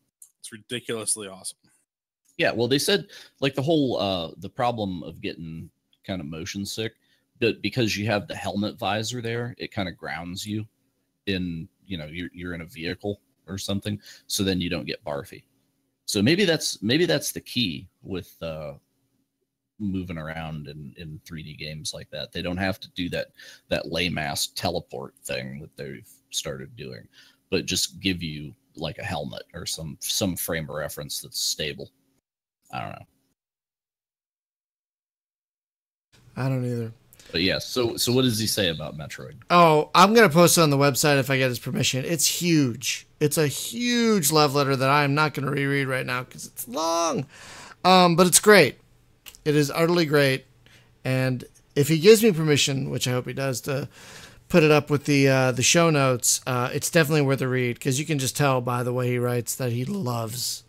It's ridiculously awesome. Yeah, well, they said like the whole the problem of getting kind of motion sick. But because you have the helmet visor there, it kind of grounds you in, you're in a vehicle or something. So then you don't get barfy. So maybe that's the key with moving around in 3D games like that. They don't have to do that lame ass teleport thing that they've started doing, but just give you like a helmet or some frame of reference that's stable. I don't know. I don't either. But yeah, so what does he say about Metroid? Oh, I'm going to post it on the website if I get his permission. It's huge. It's a huge love letter that I am not going to reread right now because it's long. But it's great. It is utterly great. And if he gives me permission, which I hope he does, to put it up with the show notes, it's definitely worth a read because you can just tell by the way he writes that he loves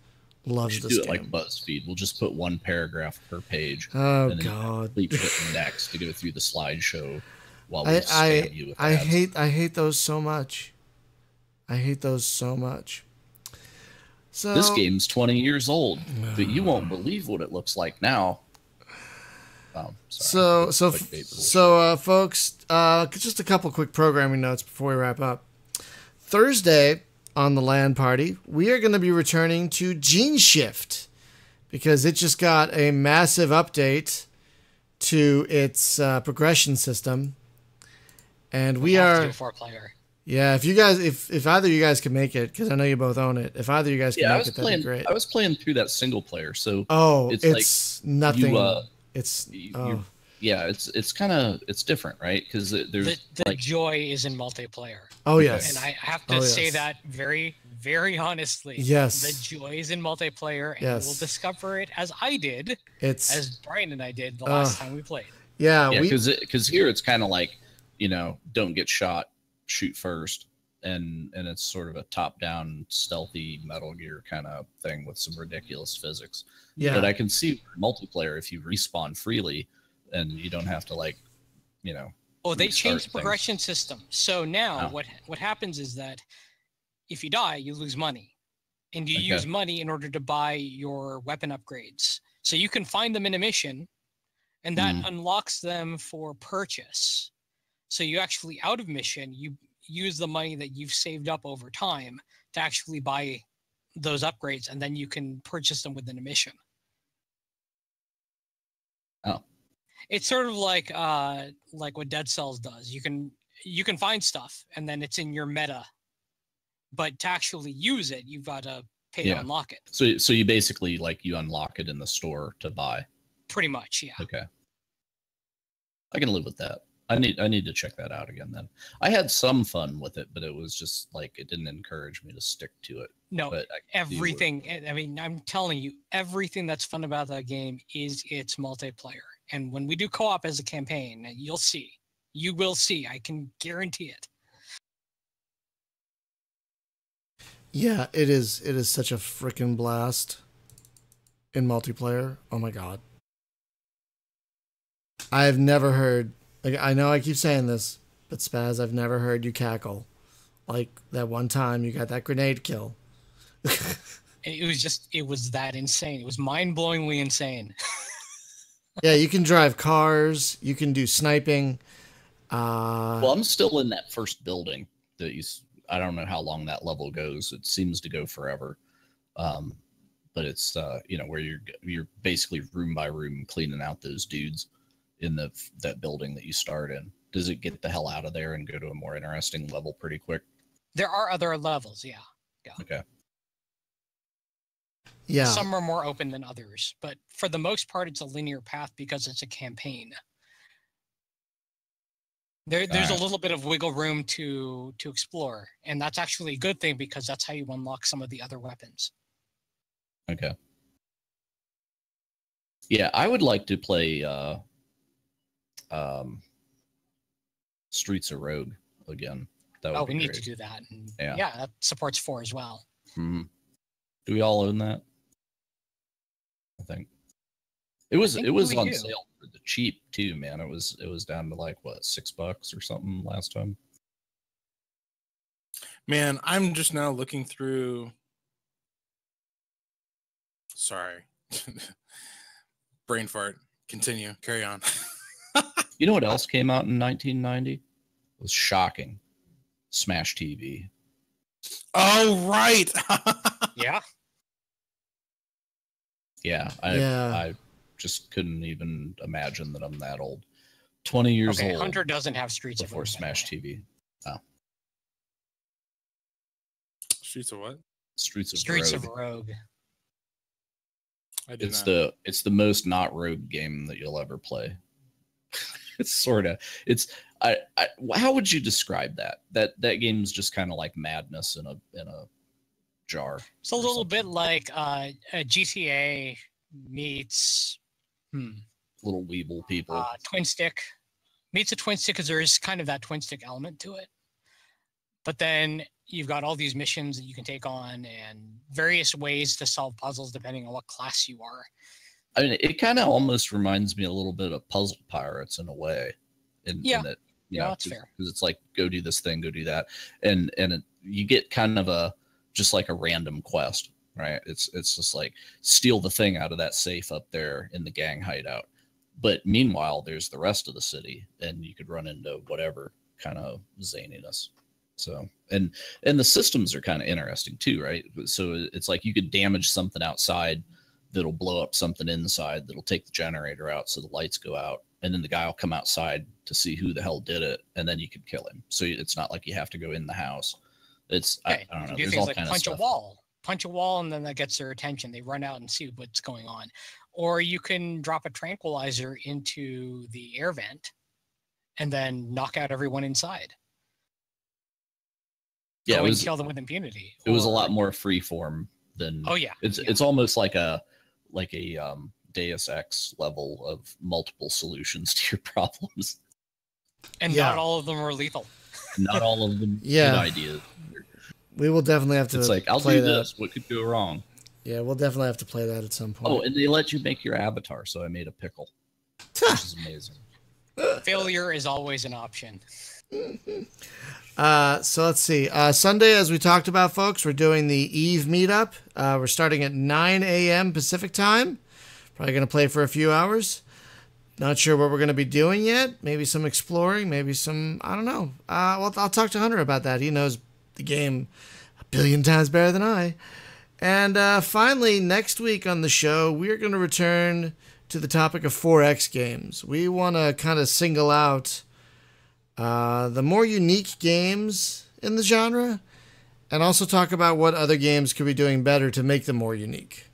this do it game. like BuzzFeed. We'll just put one paragraph per page. Oh, and then God. You click next to go through the slideshow while we spam you with I ads. hate those so much. I hate those so much. So This game's 20 years old, but you won't believe what it looks like now. Oh, sorry. So, folks, just a couple quick programming notes before we wrap up. Thursday on the LAN party, we are going to be returning to Gene Shift because it just got a massive update to its progression system, and we are 4-player. Yeah, if either of you guys can make it, because I know you both own it. If either of you guys can make it, that'd be great. I was playing through that single player, so it's like nothing. It's different, right? Because there's the joy is in multiplayer. Oh yes, and I have to say that very, very honestly. Yes, the joy is in multiplayer, and we'll discover it as I did. As Brian and I did the last time we played. Yeah, because here it's kind of like, don't get shot, shoot first, and it's sort of a top-down stealthy Metal Gear kind of thing with some ridiculous physics. Yeah, but I can see multiplayer if you respawn freely and you don't have to Oh, they changed the progression system. So now what happens is that if you die, you lose money, and you use money in order to buy your weapon upgrades. So you can find them in a mission, and that unlocks them for purchase. So you actually, out of mission, you use the money that you've saved up over time to actually buy those upgrades, and then you can purchase them within a mission. Oh, it's sort of like what Dead Cells does. You can find stuff, and then it's in your meta, but to actually use it, you've got to pay to unlock it. So you basically you unlock it in the store to buy. Pretty much, yeah. Okay, I can live with that. I need to check that out again then. I had some fun with it, but it was just it didn't encourage me to stick to it. No, but everything. I mean, I'm telling you, everything that's fun about that game is its multiplayer. And when we do co-op as a campaign, you'll see. You will see. I can guarantee it. Yeah, it is. It is such a freaking blast in multiplayer. Oh my God. I've never heard. I know I keep saying this, but Spaz, I've never heard you cackle like that one time you got that grenade kill. It was that insane. It was mind-blowingly insane. Yeah, you can drive cars. You can do sniping. Well, I'm still in that first building that I don't know how long that level goes. It seems to go forever. But it's where you're basically room by room cleaning out those dudes in that building that you start in. Does it get the hell out of there and go to a more interesting level pretty quick? There are other levels, yeah. Okay. Yeah. Some are more open than others, but for the most part, it's a linear path because it's a campaign. There's a little bit of wiggle room to explore, and that's actually a good thing because that's how you unlock some of the other weapons. Okay. Yeah, I would like to play Streets of Rogue again. We need to do that. And yeah, that supports 4 as well. Mm-hmm. Do we all own that? I think it was on sale for the cheap too, man. It was down to $6 or something last time. Man, I'm just now looking through. Sorry, brain fart. Continue. Carry on. You know what else came out in 1990? It was shocking. Smash TV. Oh, right. Yeah. Yeah, Yeah. I just couldn't even imagine that I'm that old. 20 years Okay, old Hunter doesn't have Streets of before Rage. Smash TV. Oh, Streets of what? Streets of Streets Rogue. of Rogue. I did It's not. the most not Rogue game that you'll ever play. It's sort of I how would you describe that? That game is just kind of like madness in a jar. It's a or little something. bit like a GTA meets Little weeble people. Twin Stick. Meets a Twin Stick because there is kind of that Twin Stick element to it. But then you've got all these missions that you can take on and various ways to solve puzzles depending on what class you are. I mean, it kind of almost reminds me a little bit of Puzzle Pirates in a way. In that, That's fair. Because it's like, go do this thing, go do that, and you get kind of just like a random quest, right? It's just like steal the thing out of that safe up there in the gang hideout. But meanwhile, there's the rest of the city, and you could run into whatever kind of zaniness. So, and the systems are kind of interesting too, right? So it's like you could damage something outside that'll blow up something inside that'll take the generator out so the lights go out, and then the guy will come outside to see who the hell did it, and then you can kill him. So it's not like you have to go in the house. It's Okay. I don't know. Do There's things all like kind of punch stuff. a wall, and then that gets their attention. They run out and see what's going on. Or you can drop a tranquilizer into the air vent and then knock out everyone inside. Yeah, Go it and was kill them with impunity. it was a Or- lot more free form than. Oh yeah. It's almost like a Deus Ex level of multiple solutions to your problems. And Yeah. not all of them are lethal. Not all of them Yeah. good ideas. We will definitely have to It's like, I'll play do that. this. What could go wrong? Yeah, we'll definitely have to play that at some point. Oh, and they let you make your avatar, so I made a pickle, which is amazing. Failure is always an option. So let's see. Sunday, as we talked about, folks, we're doing the Eve meetup. We're starting at 9 a.m. Pacific time. Probably going to play for a few hours. Not sure what we're going to be doing yet. Maybe some exploring. Maybe some, I don't know. Well, I'll talk to Hunter about that. He knows the game a billion times better than I. And finally, next week on the show, we're going to return to the topic of 4X games. We want to kind of single out the more unique games in the genre, and also talk about what other games could be doing better to make them more unique.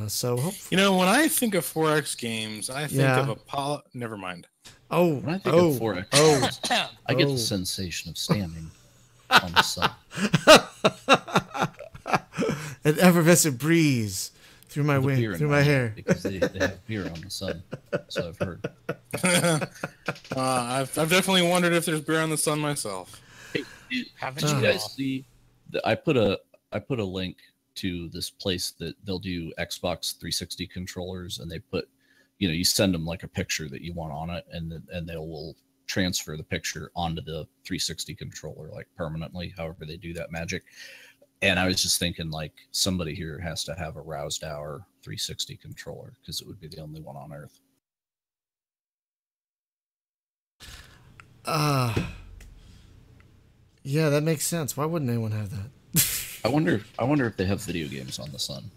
So, You know, when I think of 4X games, I think Yeah. of Apollo. Never mind. oh, When I think oh, of 4X, oh, I get oh. the sensation of standing on the sun. An effervescent breeze through my With a beer wing, in through my hand, hair. because they have beer on the sun. So I've heard. I've definitely wondered if there's beer on the sun myself. Haven't Did you you guys all? see? I put a link to this place that they'll do Xbox 360 controllers, and they put, you send them like a picture that you want on it, and they will transfer the picture onto the 360 controller like permanently, however they do that magic. And I was just thinking, like, somebody here has to have a Roused Hour 360 controller, because it would be the only one on Earth. Yeah, that makes sense. Why wouldn't anyone have that? I wonder if they have video games on the sun.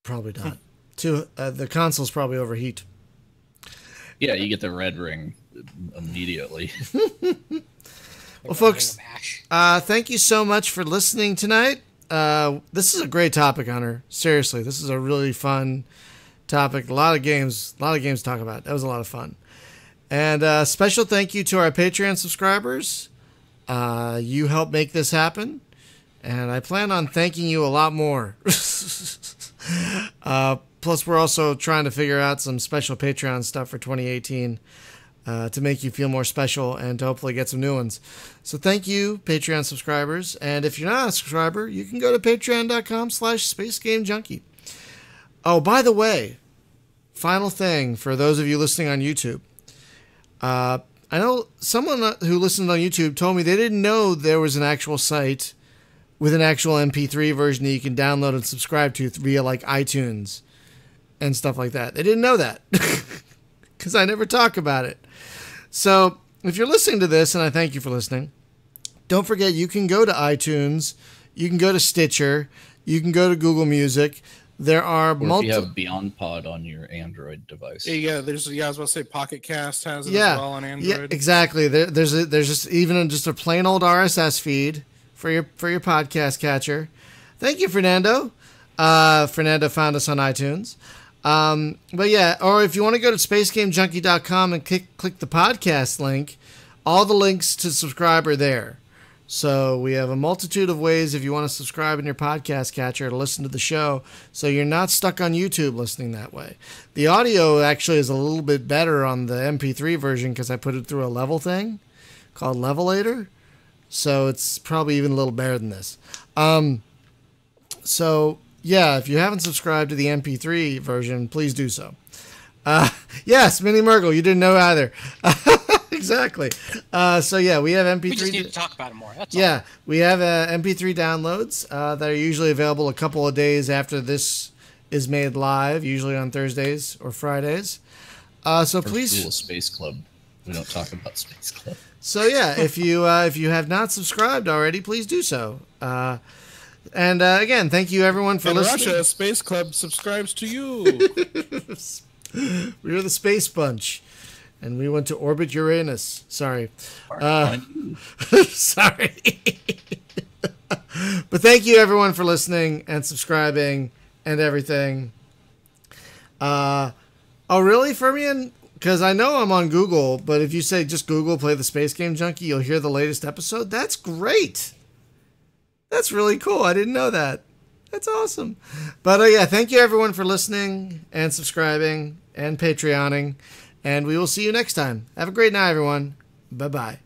Probably not. The consoles probably overheat. Yeah, you get the red ring immediately. Well, folks, Bash. thank you so much for listening tonight. This is a great topic, Hunter. Seriously, this is a really fun topic. A lot of games to talk about. That was a lot of fun. And special thank you to our Patreon subscribers. You helped make this happen, and I plan on thanking you a lot more. Plus, we're also trying to figure out some special Patreon stuff for 2018 to make you feel more special and to hopefully get some new ones. So thank you, Patreon subscribers. And if you're not a subscriber, you can go to patreon.com/spacegamejunkie. Oh, by the way, final thing for those of you listening on YouTube. I know someone who listened on YouTube told me they didn't know there was an actual site with an actual MP3 version that you can download and subscribe to via like iTunes and stuff like that. They didn't know that. because I never talk about it. So if you're listening to this, and I thank you for listening, don't forget you can go to iTunes, you can go to Stitcher, you can go to Google Music. There are Or if you have Beyond Pod on your Android device. Yeah, I was about to say Pocket Cast has it as well on Android. Yeah, exactly. There's just even just a plain old RSS feed for your podcast catcher. Thank you, Fernando. Fernando found us on iTunes. But yeah, or if you want to go to spacegamejunkie.com and click the podcast link, all the links to subscribe are there. So we have a multitude of ways if you want to subscribe in your podcast catcher to listen to the show, so you're not stuck on YouTube listening that way. The audio actually is a little bit better on the MP3 version because I put it through a level thing called Levelator. So it's probably even a little better than this. So yeah, if you haven't subscribed to the MP3 version, please do so. Yes, Minnie Merkel, you didn't know either. Exactly. So yeah, we have MP3. We just need to talk about it more. That's all. We have MP3 downloads that are usually available a couple of days after this is made live, usually on Thursdays or Fridays. So please. Cool Space Club. We don't talk about Space Club. So yeah, if you have not subscribed already, please do so. And again, thank you everyone for listening. Russia, Space Club subscribes to you. We're the Space Bunch. And we went to orbit Uranus. Sorry. Sorry. But thank you, everyone, for listening and subscribing and everything. Oh, really, Fermion? Because I know I'm on Google, but if you say just Google Play the Space Game Junkie, you'll hear the latest episode. That's great. That's really cool. I didn't know that. That's awesome. But yeah, thank you, everyone, for listening and subscribing and Patreoning. And we will see you next time. Have a great night, everyone. Bye-bye.